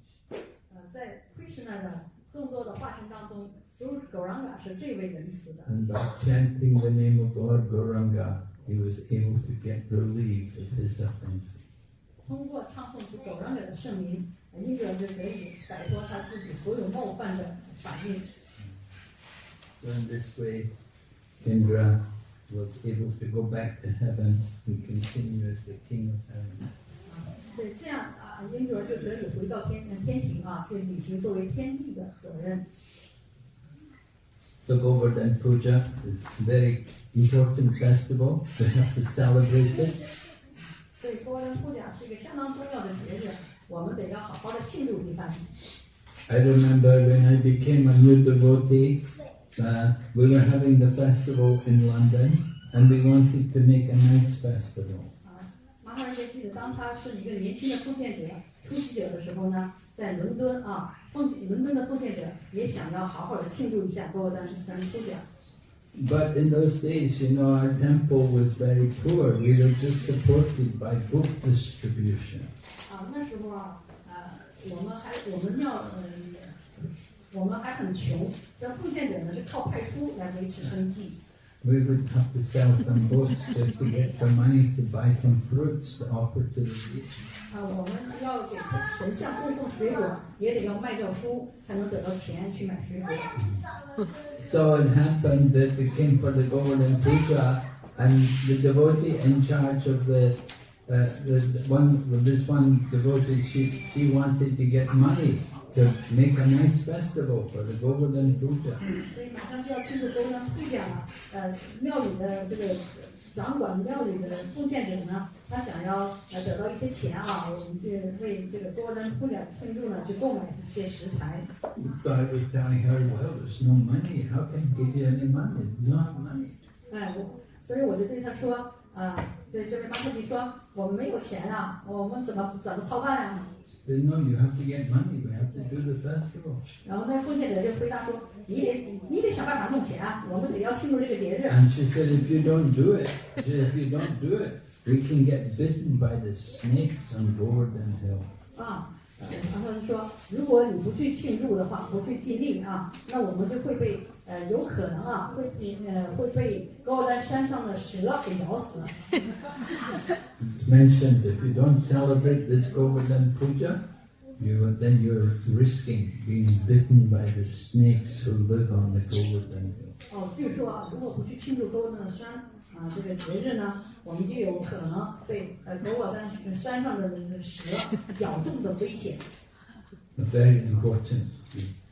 在 Krishna 的众多的化身当中，只有 Gauranga 是最为仁慈的。And by chanting the name of Lord Gauranga, he was able to get relief of his offenses. 通过唱诵出 Gauranga 的圣名，因着就可以摆脱他自己所有冒犯的反应。So in this way, Indra was able to go back to heaven and continue as the king of heaven. 对，这样因着就可以回到天庭去履行作为天帝的责任。So Govardhan Puja is a very important festival. We have to celebrate it. 所以Govardhan Puja是一个相当重要的节日，我们得要好好的庆祝一番。I remember when I became a new devotee, we were having the festival in London, and we wanted to make a nice festival. 马哈尔也记得，当他是一个年轻的奉献者、出席者的时候呢，在伦敦伦敦的奉献者也想要好好的庆祝一下Govardhan Puja。But in those days, our temple was very poor. We were just supported by book distribution. 那时候我们还很穷，这奉献者呢是靠派书来维持生计。We would have to sell some books just to get some money to buy some fruits to offer to the deities. 我们要给神像供奉水果，也得要卖掉书，才能得到钱去买水果。So it happened that we came for the Govardhan Puja, and the devotee in charge of this one devotee, she wanted to get money to make a nice festival for the Govardhan Puja. 所以马上就要庆祝Govardhan Puja了，庙里的这个掌管庙里的奉献者呢，他想要得到一些钱我们就为这个Govardhan Puja庆祝呢，去购买一些食材。So I was telling her, well, there's no money. How can I give you any money? There's not money. 所以我就对他说，对这位马克吉说，我们没有钱我们怎么操办 They know you have to get money. We have to do the festival. 然后那奉献者就回答说：“你得想办法弄钱啊，我们得要庆祝这个节日。” And she said, if you don't do it, we can get bitten by the snakes on Govardhan Hill. 然后说，如果你不去庆祝的话，不去尽力啊，那我们就会被有可能啊，会被高山山上的蛇给咬死。It's mentioned if you don't celebrate this Govardhan Puja, then you're risking being bitten by the snakes who live on the Govardhan Hill. 据说啊，如果不去庆祝高山山这个节日呢，我们就有可能被高山上的蛇咬中的危险。Very important.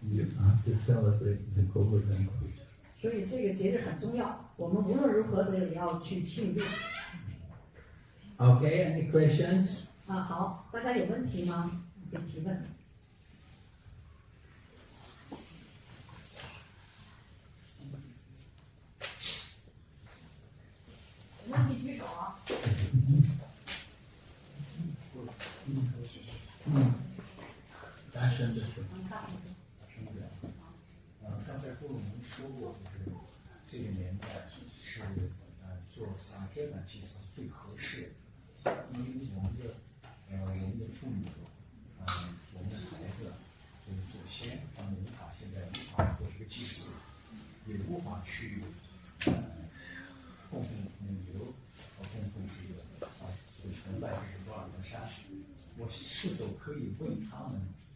You have to celebrate the Govardhan Puja. 所以这个节日很重要，我们无论如何都得要去庆祝。Okay, any questions? 好，大家有问题吗？可以提问。问题举手啊。刚才布鲁蒙说过，就是这个年代是做撒开呢，其实最合适的，因为我们的父母，我们的孩子，就是祖先，他们现在无法做这个祭祀，也无法去供奉牛和供奉这个崇拜这个多尔多山。我是否可以为他们，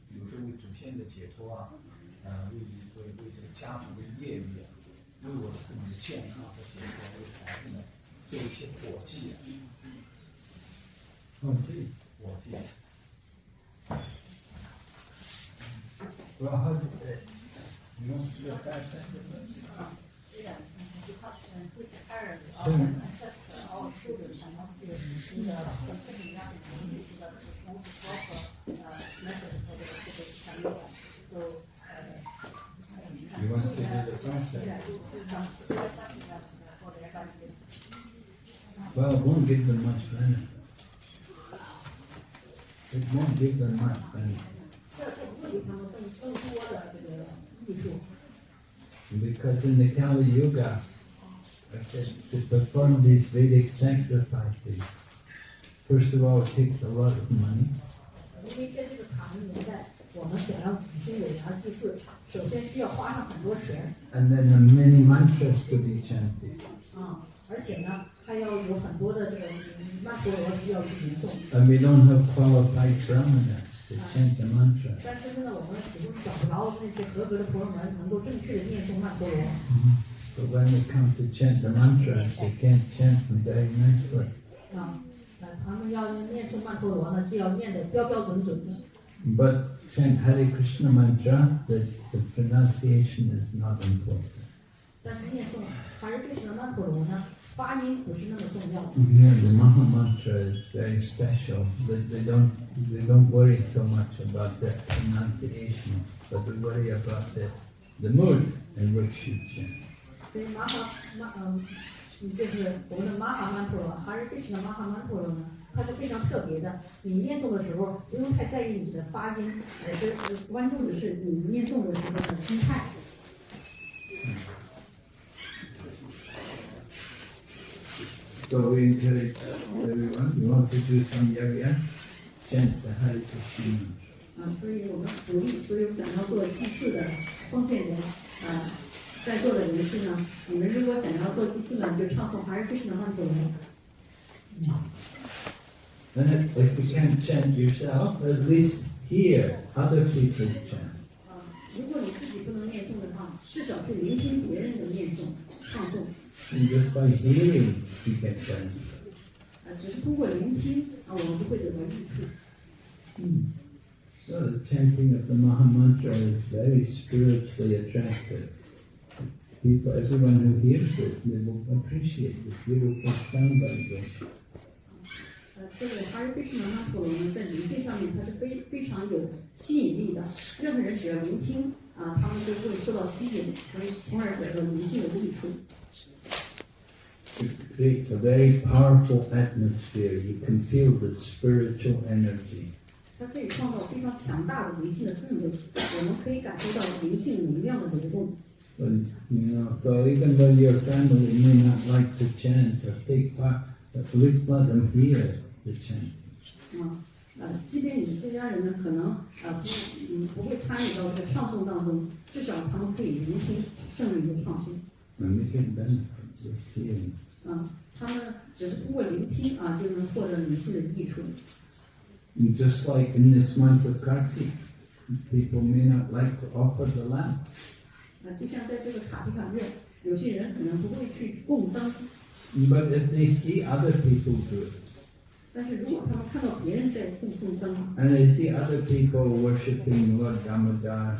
比如说为祖先的解脱啊，为这个家族的业力，为我的父母的健康和解脱，为孩子们做一些火祭。火祭。Well, how did that? You want to go back You want to do the process? Well, it won't give them much benefit. It won't give them much benefit. Because in the Kali Yuga, I said to perform these Vedic sacrifices, first of all, it takes a lot of money. And then there are many mantras to be chanted. And we don't have qualified brahmanas to chant the mantra. But when they come to chant the mantras, they can't chant them very nicely. But chant Hare Krishna mantra, the pronunciation is not important. Here the Maha mantra is very special. They don't worry so much about the pronunciation, but they worry about the mood in which you chant. 就是我们的玛哈曼陀罗，哈日krishna玛哈曼陀罗呢，它是非常特别的。你念诵的时候不用太在意你的发音，而是关注的是你念诵的时候的心态。So we encourage everyone, you want to do some yoga, chant the Hare Krishna mantra. 所以我们鼓励所有想要做祭祀的奉献人，在座的人士呢，你们如果想要做祭祀呢，就唱诵哈日krishna曼陀罗。And if you can't chant yourself, at least hear other people chant. 如果你自己不能念诵的话，至少去聆听别人的念诵、唱诵。And just by hearing, you get benefit. 只是通过聆听我们就会得到益处。So the chanting of the Maha Mantra is very spiritually attractive. People, everyone who hears it, they will appreciate the beautiful sound vibration. 这个哈日krishna曼陀罗呢，在灵性上面它是非常有吸引力的。任何人只要聆听他们就会受到吸引，所以从而得到灵性的益处。It creates a very powerful atmosphere. You can feel the spiritual energy. 它它可以创造非常强大的灵性的氛围，我们可以感受到灵性能量的流动。But, so even though your family may not like to chant or take part, at least let them hear the chant. 即便你这家人呢，可能不会参与到这个唱诵当中，至少他们可以聆听圣人的唱诵。And we can benefit just hearing. 他们只是通过聆听就能获得灵性的益处。And just like in this month of Kartik, people may not like to offer the lamp. 就像在这个卡提卡月，有些人可能不会去供灯。But if they see other people do it, 但是如果他们看到别人在供灯， and they see other people worshipping Lord Damodar,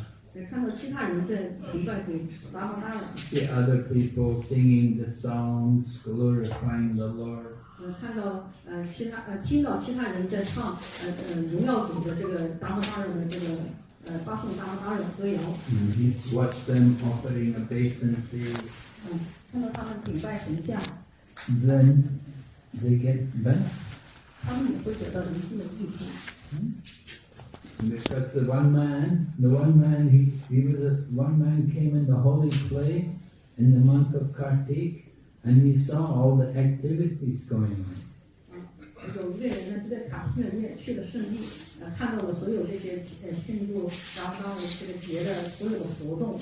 看到其他人在崇拜给达摩达尔， see other people singing the songs, glorifying the Lord, 看到听到其他人在唱荣耀主的这个达摩达尔的这个发送达摩达尔的歌谣， watch them offering obeisance, 看到他们顶拜神像， then they get benefit. 他们也会得到灵性的益处。Because the one man, one man came in the holy place in the month of Kartik, and he saw all the activities going on. 有一个人呢，就在卡提克月去了圣地，看到了所有这些庆祝达摩达尔这个节的所有的活动。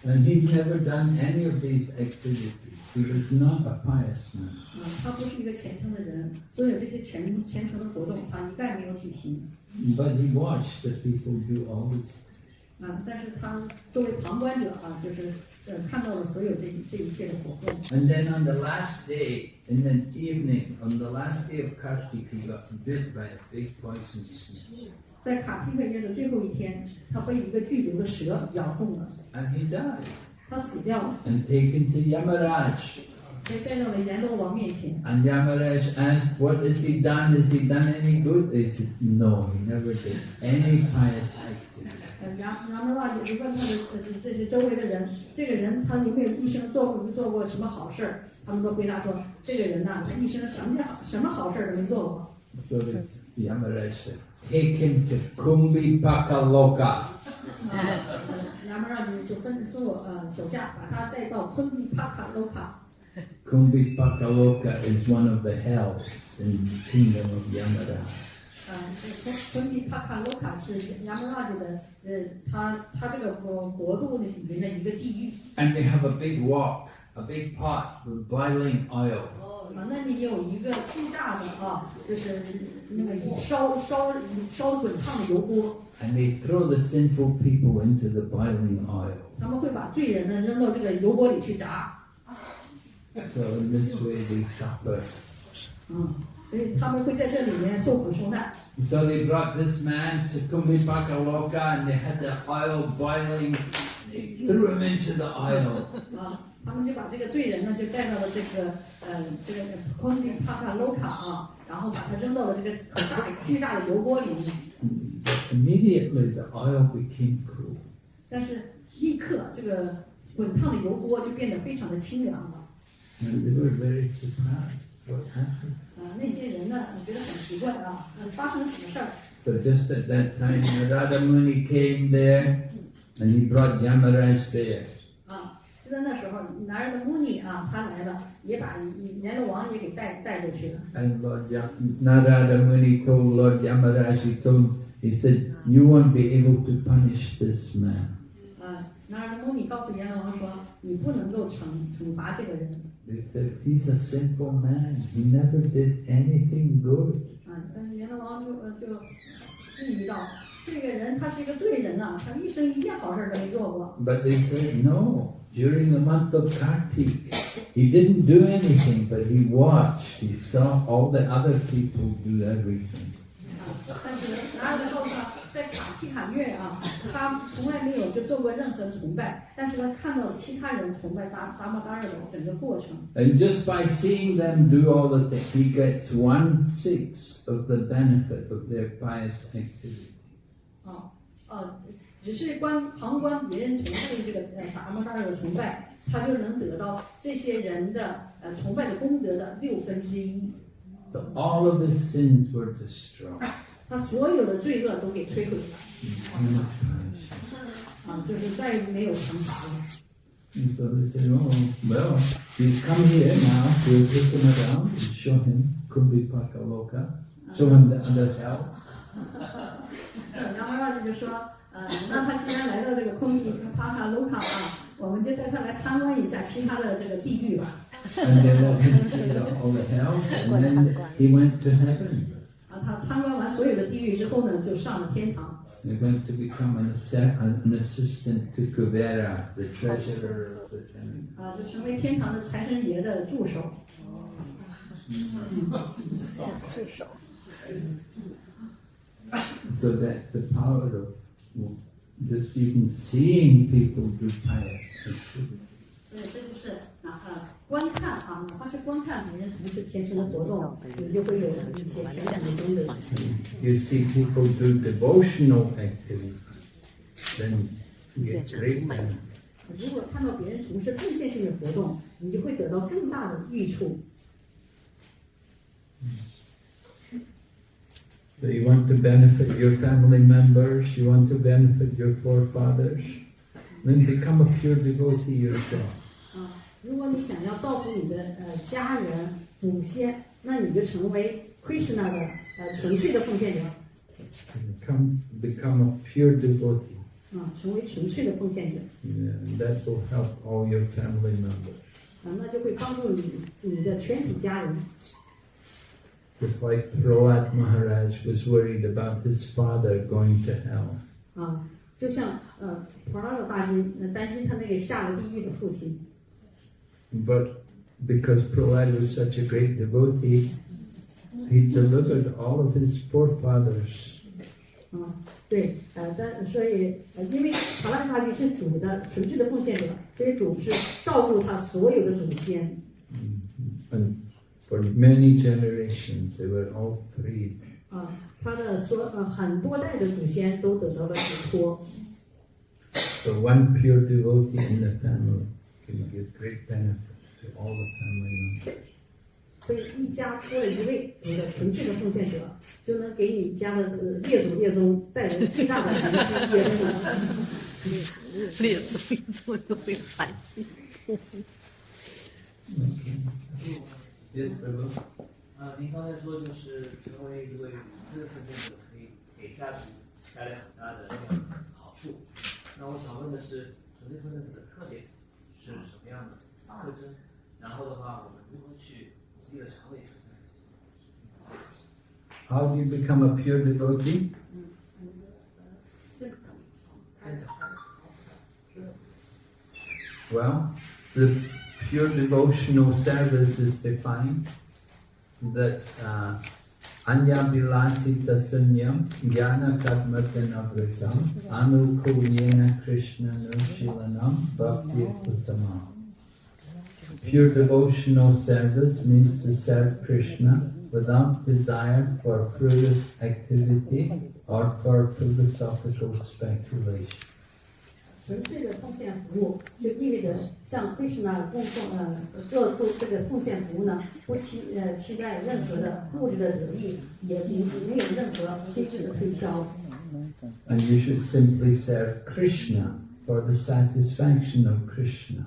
And he'd never done any of these activities. He was not a pious man. 他不是一个虔诚的人，所有这些虔诚的活动，他一概没有举行。But he watched the people do all this. 但是他作为旁观者就是看到了所有这一切的活动。And then on the last day, in the evening, on the last day of Kartik, he got bit by a big poison snake. 在卡提克月的最后一天，他被一个巨流的蛇咬中了， And he died. 他死掉了， And taken to Yamaraj. 被带到了阎罗王面前。And Yamaraj asked, what has he done? Has he done any good? They said, no, he never did any pious activity. 杨门王也问他的这些周围的人，这个人他有没有一生做过什么好事儿？他们都回答说，这个人呐，他一生什么好事儿都没做过。So Yamaraj said, take him to Kumbhipakaloka. 杨门王就吩咐手下把他带到昆比帕卡罗卡。Kumbhipakaloka is one of the hells in the kingdom of Yamaraj. 昆比帕卡罗卡是亚摩拉的他这个国度里面的一个地狱。And they have a big wok, a big pot with boiling oil. 那里有一个巨大的就是那个烧滚烫的油锅。And they throw the sinful people into the boiling oil. 他们会把罪人呢扔到这个油锅里去炸。So in this way they suffer. 所以他们会在这里面受苦受难。So they brought this man to Kumbhipakaloka and they had the oil boiling. They threw him into the oil. 他们就把这个罪人呢就带到了这个昆比帕卡罗卡然后把他扔到了这个巨大的油锅里面。Immediately the oil became cool. 但是立刻这个滚烫的油锅就变得非常的清凉了。And they were very surprised. What happened? 那些人呢，觉得很奇怪发生了什么事儿？ So just at that time, Narada Muni came there, and he brought Yamaraj there. 就在那时候，拿着的穆尼他来了，也把阎罗王也给带过去了。And Narada Muni told Lord Yamaraj, he said, you won't be able to punish this man. 拿着的穆尼告诉阎罗王说，你不能够惩罚这个人。They said, he's a sinful man. He never did anything good. 但是阎罗王就质疑到，这个人他是一个罪人他一生一件好事都没做过。But they said, no. During the month of Kartik, he didn't do anything, but he watched. He saw all the other people do everything. 但是拿着告诉他，在卡提卡月他从来没有就做过任何崇拜，但是他看到其他人崇拜达摩达尔的整个过程。And just by seeing them do all the things, he gets 1/6 of the benefit of their pious activity. 只是旁观别人崇拜这个达摩达尔的崇拜，他就能得到这些人的崇拜的功德的1/6。So all of his sins were destroyed. 他所有的罪恶都给摧毁了，就是再也没有惩罚了。And so they said, oh, well, you come here now, we'll take him around and show him Kumbhipaka Loka, show him the other hell. 然后让就说，那他既然来到这个空地帕卡卢卡我们就带他来参观一下其他的这个地狱吧。And they let him see all the hell, and then he went to heaven. 他参观完所有的地狱之后呢，就上了天堂。He went to become an assistant to Kuvera, the treasurer of the temple. 就成为天堂的财神爷的助手。So that's the power of just even seeing people do pious activity. 所以这就是观看哪怕是观看别人从事虔诚的活动，你就会有一些虔诚的功德。You see people do devotional activity, then you get great benefit. 如果看到别人从事奉献性的活动，你就会得到更大的益处。So you want to benefit your family members, you want to benefit your forefathers, then become a pure devotee yourself. 如果你想要造福你的家人、祖先，那你就成为 Krishna 的纯粹的奉献者。Become a pure devotee. 成为纯粹的奉献者。And that will help all your family members. 那就会帮助你的全体家人。Just like Prabhupada Maharaj was worried about his father going to hell. 就像Prabhupada 大师担心他那个下了地狱的父亲。But because Prabhupada was such a great devotee, he delivered all of his forefathers. 对，所以因为法拉大律是主的纯粹的奉献者，所以主是照顾他所有的祖先。And for many generations, they were all freed. 他的很多代的祖先都得到了解脱。So one pure devotee in the family can give great benefit to all the family members. 所以一家出了一位这个纯粹的奉献者，就能给你家的列祖列宗带来最大的福气业力。列祖列宗都会反省。Yes, Prabhu. 您刚才说就是成为一位纯粹的奉献者，可以给家庭带来很大的这样好处。那我想问的是，纯粹奉献者的特点是什么样的特征？然后的话，我们如何去努力的成为纯粹？ How do you become a pure devotee? Well, the pure devotional service is defined that Anya Vilasita Sunyam Jnana Kadmartanavritam Anukulyena Krishna Nushilanam Bhakti Uttamam. Pure devotional service means to serve Krishna without desire for fruitive activity or for philosophical speculation. 纯粹的奉献服务就意味着向 Krishna 做出这个奉献服务呢，不期待任何的物质的得利，也没有任何心智的推销。And you should simply serve Krishna for the satisfaction of Krishna.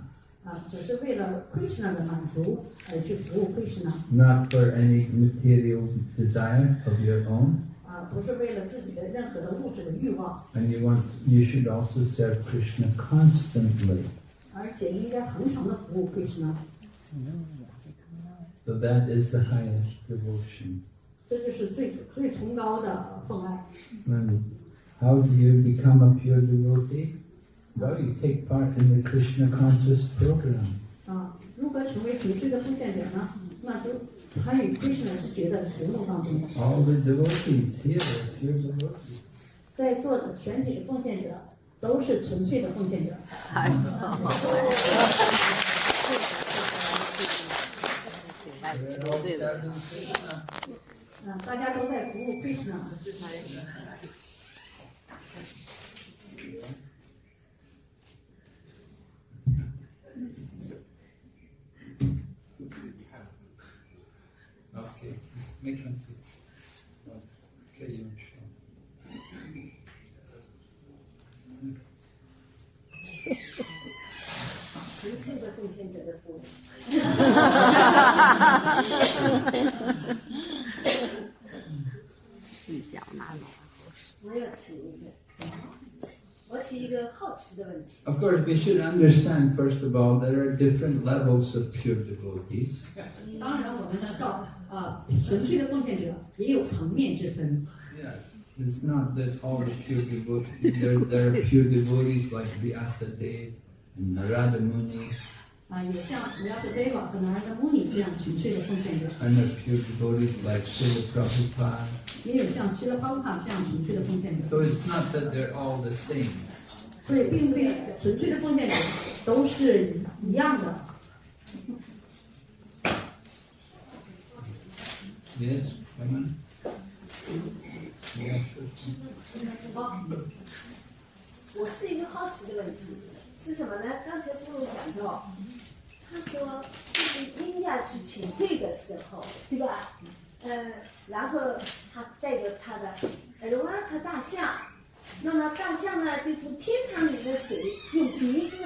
只是为了 Krishna 的满足而去服务 Krishna。 Not for any material desire of your own. 不是为了自己的任何的物质的欲望。 And you should also serve Krishna constantly. 而且应该恒常的服务 Krishna。 So that is the highest devotion. 这就是最崇高的奉爱。 And how do you become a pure devotee? Well, you take part in the Krishna conscious program. 如何成为纯粹的奉献者呢？那就参与 Krishna 是觉的活动当中。 All the devotees here are pure devotees. 在座的全体的奉献者都是纯粹的奉献者。大家都在服务 Krishna。 Okay, make one 这样说。纯粹的奉献者的服务。我要提一个好奇的问题。 Of course, we should understand, first of all, there are different levels of pure devotees. 当然，我们知道，纯粹的奉献者也有层面之分。 Yeah, it's not that all the pure devotees. There are pure devotees like Vyasadeva and Narada Muni. 也像Vyasadeva和Narada Muni 这样纯粹的奉献者。 And there are pure devotees like Srila Prabhupada. 也有像Srila Prabhupada 这样纯粹的奉献者。 So it's not that they're all the same. 所以，并非纯粹的奉献者都是一样的。 Yes, come on. Yes. 我是一个好奇的问题，是什么呢？刚才布鲁讲到，他说就是鹰要去请罪的时候，对吧？然后他带着他的尔瓦特大象，那么大象呢，就从天堂里的水用鼻子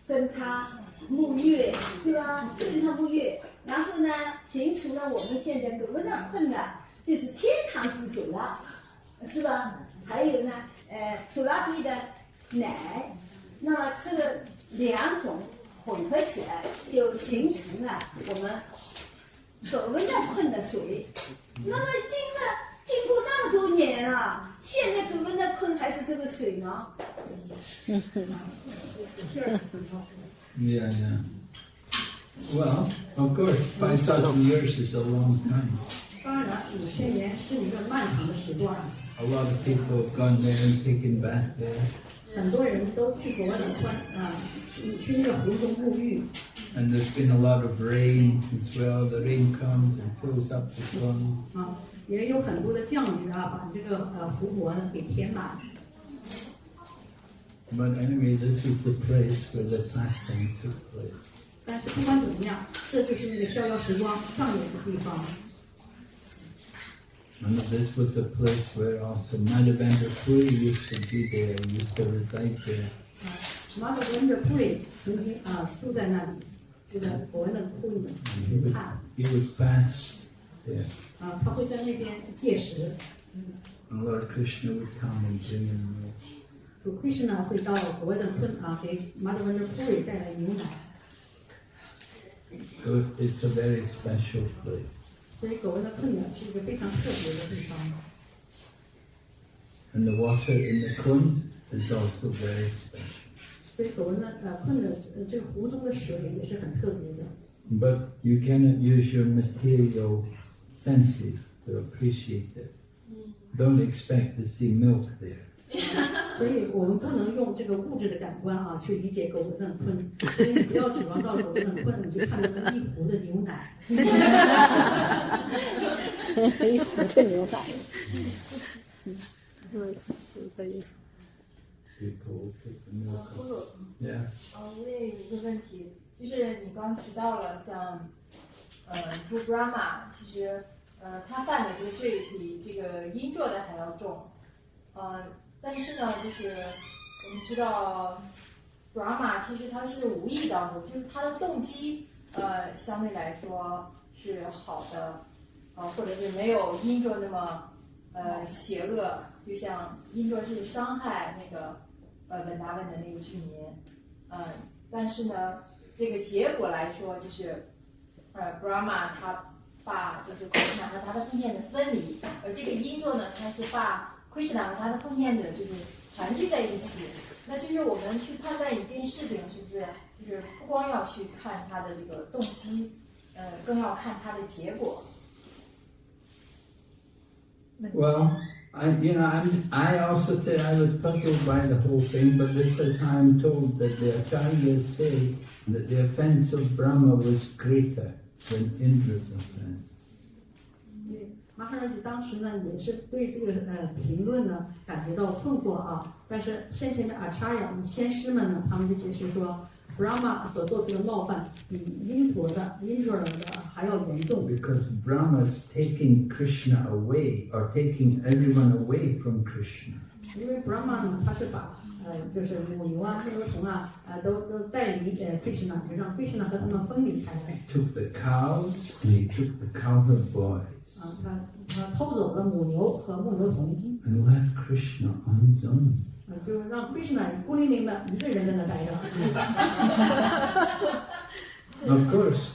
跟他沐浴，对吧？跟他沐浴，然后呢，形成了我们现在格纳困的，就是天堂之水了，是吧？还有呢，苏拉比的奶，那么这个两种混合起来，就形成了我们格纳困的水。那么经过那么多年了，现在格纳困还是这个水吗？ Yeah. Well, of course, 5,000 years is a long time. 当然，5000年是一个漫长的时段。 A lot of people have gone there and taken bath there. 很多人都去格纳昆去那个湖中沐浴。 And there's been a lot of rain as well. The rain comes and fills up the ponds. 也有很多的降雨把这个湖泊呢给填满。 But anyway, this is the place where the fasting took place. 但是不管怎么样，这就是那个逍遥时光上演的地方。 And this was the place where also Madhavendra Puri used to be there, used to reside there. Madhavendra Puri 曾经住在那里，住在国文的库里面看。 He would fast there. 他会在那边戒食。 And Lord Krishna would come and bring him milk. 主 Krishna 会到国文的坤给 Madhavendra Puri 带来牛奶。 So it's a very special place. 所以国文的坤呢是一个非常特别的地方。 And the water in the Kund is also very special. 所以国文的坤的这个湖中的水也是很特别的。 But you cannot use your material senses to appreciate it. Don't expect to see milk there. 所以我们不能用这个物质的感官去理解狗文的坤，所以你不要指望到狗文的坤，你就看到一壶的牛奶。一壶的牛奶。People take the milk. 布鲁， Yeah. 我也有一个问题，就是你刚提到了像，朱 Brahma， 其实，他犯的这个罪比这个阴做的还要重，但是呢，就是我们知道，Brahma 其实他是无意当中，就是他的动机，相对来说是好的，或者是没有阴做那么，邪恶，就像阴做是伤害那个。文达文的那个去年，但是呢，这个结果来说就是，Brahma 他把就是 Krishna 和他的奉献者分离，而这个因座呢，他是把 Krishna 和他的奉献者就是团聚在一起。那就是我们去判断一件事情是不是，就是不光要去看他的这个动机，更要看他的结果。Well, I also said I was puzzled by the whole thing, but this is how I'm told that the acharyas say that the offense of Brahma was greater than Indra's offense. 马哈然吉当时呢也是对这个评论呢感觉到困惑但是先前的 Acharya 先师们呢，他们就解释说 ，Brahma 所做出的冒犯比Indra 的还要严重。 Because Brahma's taking Krishna away, or taking everyone away from Krishna. 因为 Brahma 呢，他是把就是母牛啊、牧牛童啊，都带离Krishna， 就让 Krishna 和他们分离开来。 Took the cows and he took the cowherd boys. 他偷走了母牛和牧牛童。 And left Krishna on his own. 就让 Krishna 孤零零的一个人在那待着。 Of course,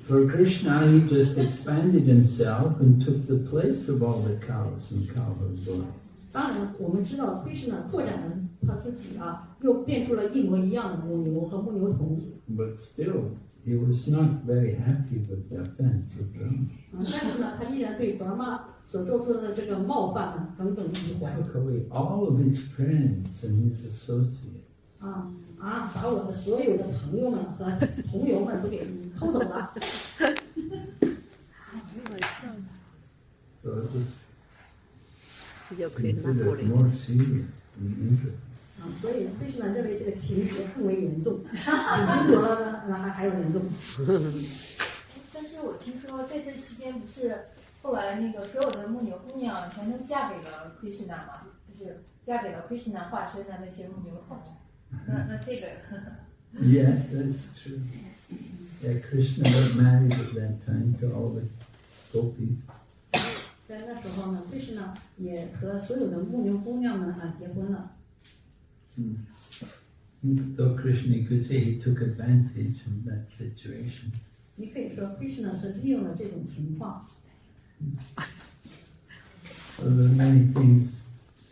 for Krishna, he just expanded himself and took the place of all the cows and cowherd boys. 当然，我们知道 Krishna 拓展了他自己啊，又变出了一模一样的母牛和牧牛童。 But still, he was not very happy with the offense of Brahma. 但是呢，他依然对 Brahma 所做出的这个冒犯呢耿耿于怀。 Took away all of his friends and his associates. 把我的所有的朋友们和同游们都给偷走了。 So it was considered more serious than Indra. 所以 Krishna 认为这个情节更为严重，比英国了呢还要严重。但是我听说在这期间不是后来那个所有的牧牛姑娘全都嫁给了 Krishna 嘛，就是嫁给了 Krishna 化身的那些牧牛童。那这个。Yes, that's true. Yeah, Krishna got married at that time to all the gopis. 在那时候呢 ，Krishna 也和所有的牧牛姑娘们结婚了。Though Krishna, you could say he took advantage of that situation. 你可以说 Krishna 是利用了这种情况。 So there are many things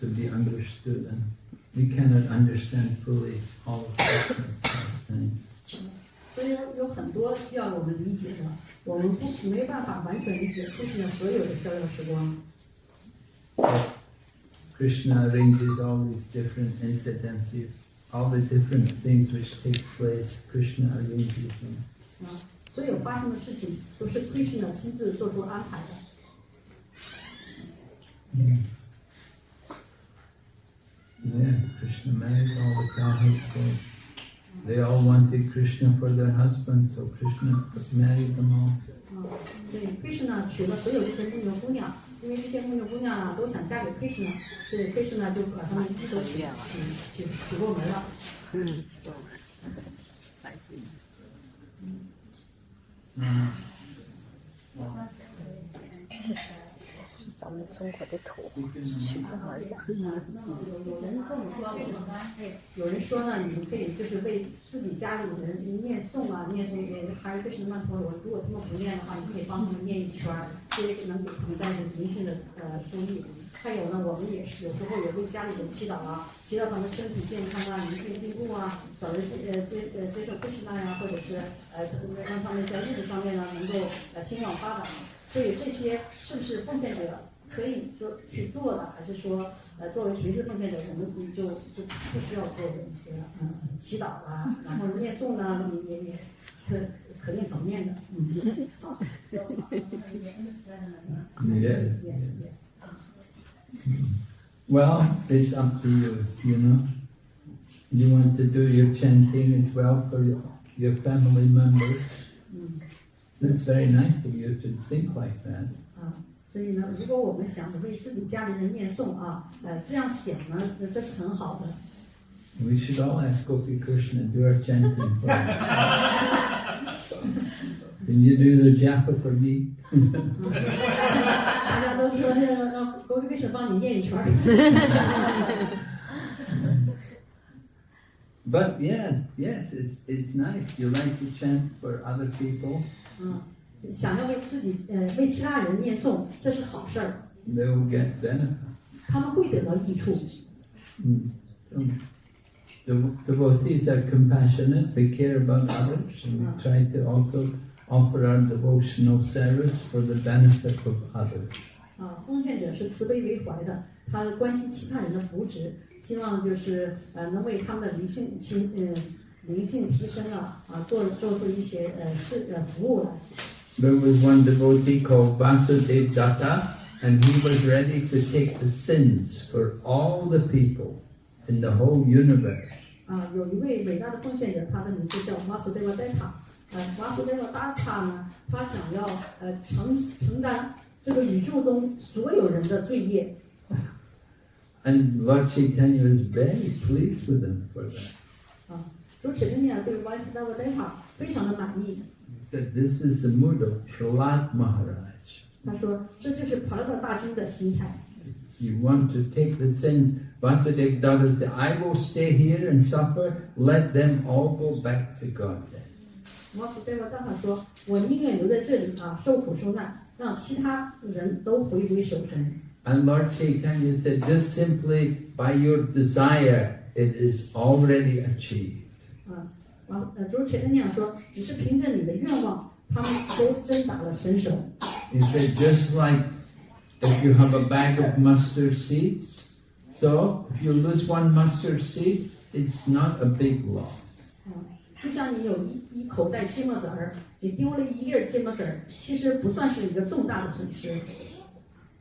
to be understood, and we cannot understand fully all of Krishna's pastime. 所以有很多需要我们理解的，我们没办法完全理解 Krishna 所有的逍遥时光。 Krishna arranges all these different incidences, all the different things which take place. Krishna arranges them. 所有发生的事情都是 Krishna 亲自做出安排的。 Yeah, Krishna married all the cowherd boys. They all wanted Krishna for their husband, so Krishna married them all. 所以 Krishna 娶了所有这些牧牛姑娘，因为这些牧牛姑娘都想嫁给 Krishna， 所以 Krishna 就把她们一都娶过门了。咱们中国的土取过门了。有人跟我说，有人说呢，你们可以就是为自己家里人念诵啊，念诵还是Krishna曼陀罗。如果他们不念的话，你可以帮他们念一圈，这也能给他们带来灵性的收益。还有呢，我们也是有时候也为家里人祈祷啊，祈祷他们身体健康啊，灵性进步啊，早日接受Krishna呀，或者是让他们在物质方面呢能够兴旺发展。所以这些是不是奉献者可以说去做的，还是说作为随时奉献者，我们就不需要做一些祈祷啊，然后念诵呢也可念可念的。Yes. Well, it's up to you, you know. You want to do your chanting as well for your family members. That's very nice of you to think like that. 所以呢，如果我们想为自己家里人念诵啊，这样想呢，这是很好的。We should all ask Gopi Krishna to do our chanting for us. Can you do the japa for me? 大家都说让Gopi Krishna 帮你念一圈。But yes, it's nice. You like to chant for other people. 想要为自己为其他人念诵，这是好事儿。They will get benefit. 他们会得到益处。The devotees are compassionate. They care about others, and we try to also offer our devotional service for the benefit of others. 奉献者是慈悲为怀的，他关心其他人的福祉，希望就是能为他们的灵性提升做出一些服务来。There was one devotee called Vasudeva Datta, and he was ready to take the sins for all the people in the whole universe. 有一位伟大的奉献者，他的名字叫Vasudeva Datta，瓦苏德瓦达塔呢，他想要承担这个宇宙中所有人的罪业。And Lord Chaitanya was very pleased with him for that. 主持人呢对瓦苏德瓦达塔非常的满意。He said, "This is the mood of Prahlad Maharaj." 他说这就是普拉达大军的心态。You want to take the sins. Vasudeva Dada said, "I will stay here and suffer. Let them all go back to God." Then. 瓦苏德瓦达塔说：“我宁愿留在这里受苦受难，让其他人都回归守神。” And Lord Chaitanya said, "Just simply by your desire, it is already achieved." 主持人那样说，只是凭着你的愿望，他们都真打了神手。He said, just like if you have a bag of mustard seeds, so if you lose one mustard seed, it's not a big loss. 就像你有一口袋芥末籽儿，你丢了一粒芥末籽儿，其实不算是一个重大的损失。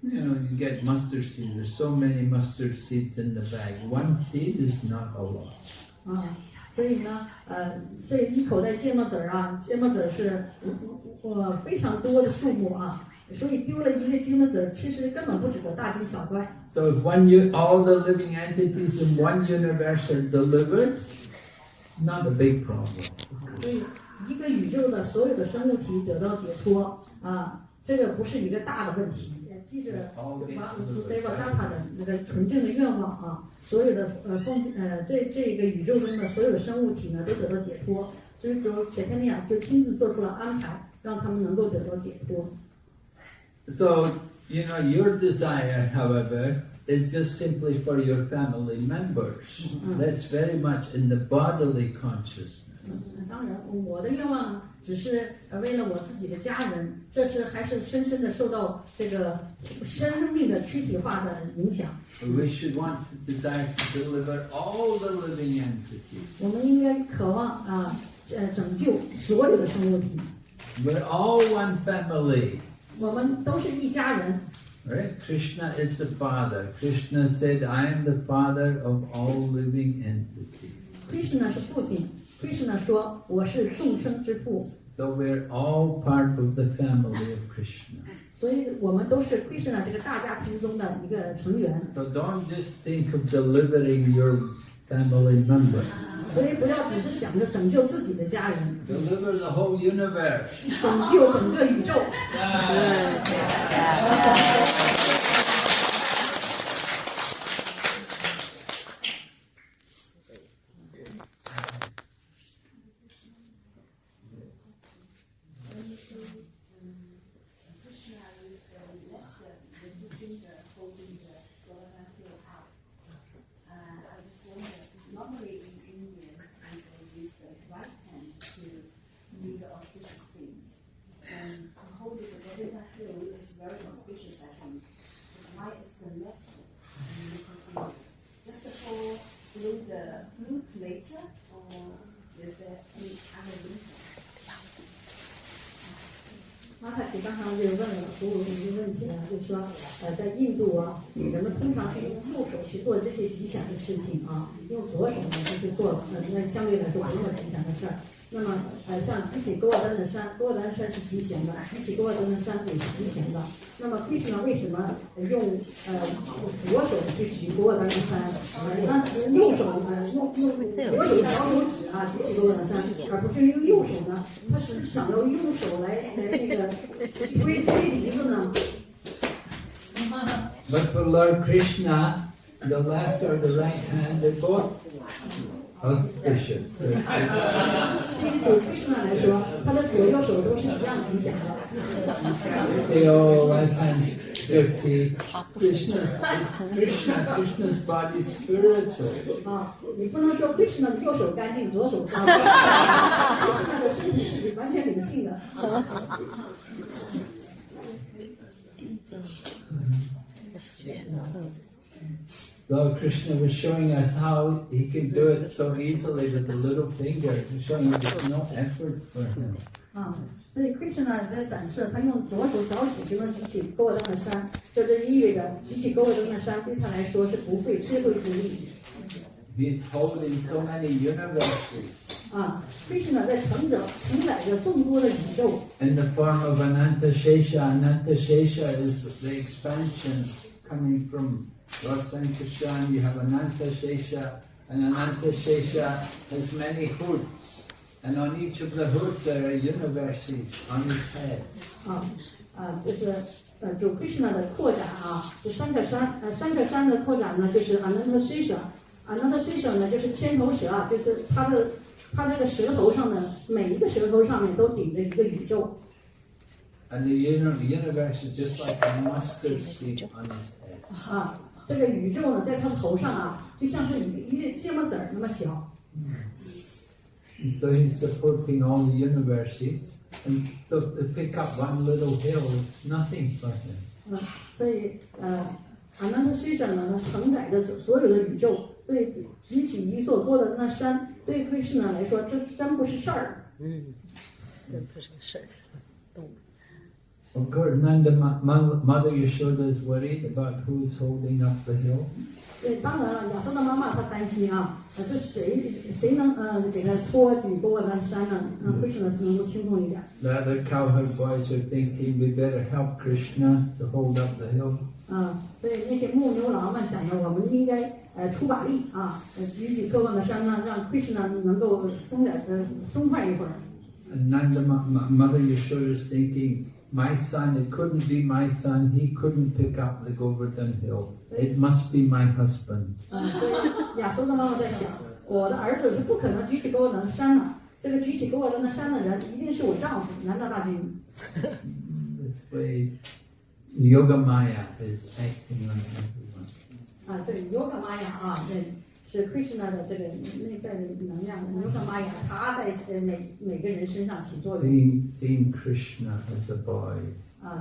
You know, you get mustard seeds. There's so many mustard seeds in the bag. One seed is not a loss. 所以呢，这一口袋芥末籽儿芥末籽儿是非常多的数目所以丢了一个芥末籽儿，其实根本不值得大惊小怪。So if all the living entities in one universe are delivered, not a big problem. 所以一个宇宙的所有的生物体得到解脱这个不是一个大的问题。记着瓦苏德瓦达塔的那个纯正的愿望所有的这个宇宙中的所有的生物体呢都得到解脱，所以雪天利亚就亲自做出了安排，让他们能够得到解脱。So, you know, your desire, however, is just simply for your family members. That's very much in the bodily consciousness. 当然，我的愿望呢，只是为了我自己的家人，这是还是深深的受到这个生命的躯体化的影响。We should want to desire to deliver all the living entities. 我们应该渴望拯救所有的生物体。We're all one family. 我们都是一家人。Right? Krishna is the father. Krishna said, "I am the father of all living entities." Krishna 是父亲。Krishna 说：“我是众生之父。” So we're all part of the family of Krishna. 所以我们都是 Krishna 这个大家庭中的一个成员。So don't just think of delivering your family member. 所以不要只是想着拯救自己的家人。Deliver the whole universe. 拯救整个宇宙。Later, or is there any other reason? 马太提刚刚就问了所有一个问题就是说，在印度人们通常是用右手去做这些吉祥的事情用左手呢就是做那相对来说不那么吉祥的事儿。那么像举起勾尔丹的山，勾尔丹山是吉祥的，举起勾尔丹的山也是吉祥的。那么Krishna为什么用左手去举勾尔丹的山，那右手用左手小手指举起勾尔丹山，而不是用右手呢？他是想要用手来那个推笛子呢？But for Lord Krishna, the left or the right hand, they're both auspicious. 对于主 Krishna 来说，他的左右手都是一样吉祥的。Say, oh, right hand dirty. Krishna's body is spiritual. 你不能说 Krishna 的右手干净，左手脏。Krishna 的身体是完全灵性的。So Krishna was showing us how he can do it so easily with a little finger, showing us there's no effort for him. 所以 Krishna 在展示他用左手小指就能举起勾尔丹的山，这意味着举起勾尔丹的山对他来说是不费吹灰之力。He's holding so many universes. Krishna 在承载着众多的宇宙。In the form of Ananta Shesha. Ananta Shesha is the expansion coming from Lord Sankirtan. You have Ananta Shesha, and Ananta Shesha has many hoods, and on each of the hoods there are universes on his head. 就 Krishna 的扩展就三个山的扩展呢，就是 Ananta Shesha。Ananta Shesha 呢，就是千头蛇就是它这个舌头上的每一个舌头上面都顶着一个宇宙。And the universe is just like a mustard seed on his head. 这个宇宙呢，在他头上就像是一个芥末籽那么小。So he's supporting all the universes, and so to pick up one little hill is nothing for him. 所以Ananta Shesha 呢，它承载着所有的宇宙，对举起一座座的那山，对 Krishna 来说，这真不是事儿。真不是事儿。Of course, Nanda Mother Yashoda is worried about who's holding up the hill. 当然了，亚瑟的妈妈她担心这谁能给她举过那山呢？让 Krishna 能够轻松一点。The other cowherd boys are thinking we better help Krishna to hold up the hill. 所以那些牧牛郎们想着，我们应该出把力举起高高的山呢，让 Krishna 能够松快一会儿。And Nanda Mother Yashoda is thinking, my son, it couldn't be my son. He couldn't pick up the Govardhan hill. It must be my husband. 所以亚瑟的妈妈在想，我的儿子是不可能举起高高的山的。这个举起高高的山的人，一定是我丈夫南大大君。This way, Yogamaya is acting on everyone. 对 Yogamaya 是 Krishna 的这个内在的能量 Yogamaya， 他在每个人身上起作用。Seeing Krishna as a boy.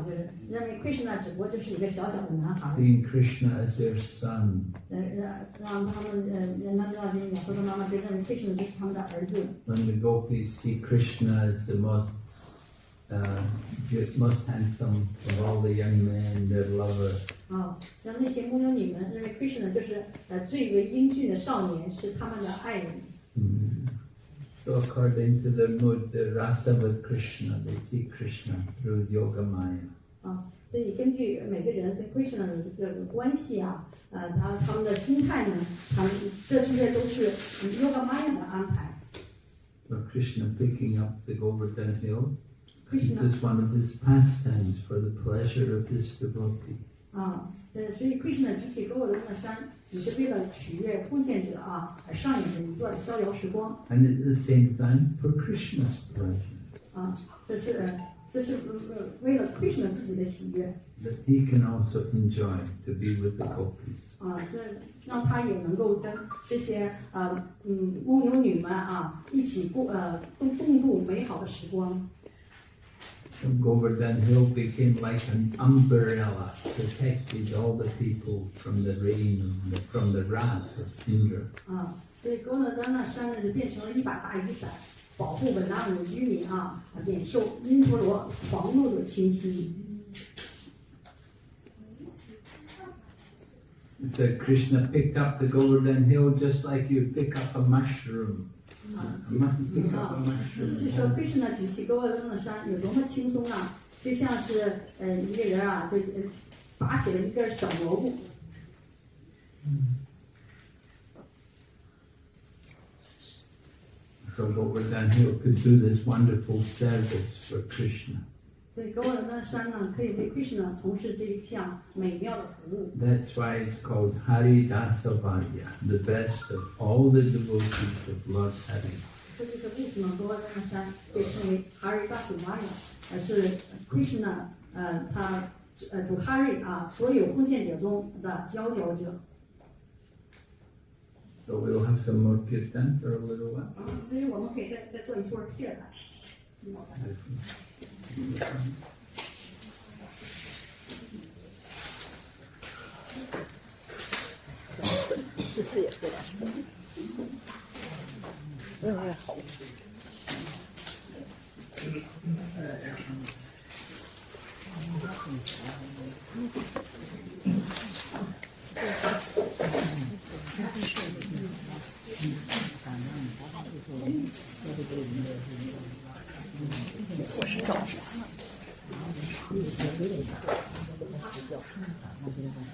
就是认为 Krishna 只不过就是一个小小的男孩。Seeing Krishna as their son. 让他们南大君亚瑟的妈妈就认为 Krishna 就是他们的儿子。When the gopis see Krishna as the most handsome of all the young men, their lover. 让那些牧牛女们认为 Krishna 就是最为英俊的少年，是他们的爱人。So according to their mood, the rasa with Krishna, they see Krishna through Yogamaya. 所以根据每个人跟 Krishna 的这个关系他们的心态呢，这些都是Yogamaya 的安排。So Krishna picking up the Govardhan hill. Krishna. This is one of his pastimes for the pleasure of his devotees. 所以 Krishna 举起高高的山，只是为了取悦奉献者而上演的一段逍遥时光。And at the same time, for Krishna's pleasure. 这是为了 Krishna 自己的喜悦。That he can also enjoy to be with the gopis. 这让他也能够跟这些牧牛女们一起共度美好的时光。So Govardhan Hill became like an umbrella, protected all the people from the rain, from the wrath of Indra. 所以高勒丹那山呢就变成了一把大雨伞，保护本那里的居民免受因陀罗狂怒的侵袭。So Krishna picked up the Govardhan Hill just like you pick up a mushroom. Pick up a mushroom. 就是说 Krishna 举起高勒丹的山有多么轻松就像是一个人就拔起了一根小蘑菇。So Govardhan Hill could do this wonderful service for Krishna. 所以高勒丹山呢，可以为 Krishna 从事这一项美妙的服务。That's why it's called Haridasavaya, the best of all the devotees of Lord Hari. 这就是为什么高勒丹山被称为 Haridasavaya， 是 Krishna 他主 Hari 所有奉献者中的佼佼者。So we'll have some more kirtan for a little while. 所以我们可以再做一撮片来。这也喝点水。好。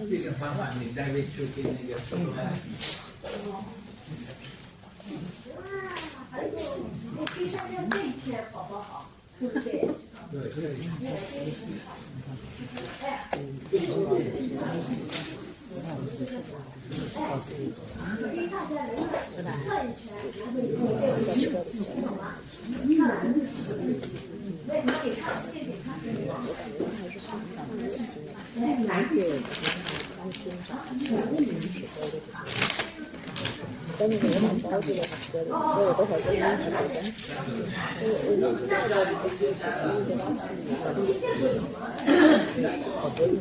这个缓缓你再为出给那个说出来。哇，还有我可以参加这一篇好不好？对不对？对对。哎，鼓励大家能转一圈，才会有好吗？对，那你看，这里看，来，等你们把包这个我有多少个人一起保证？这里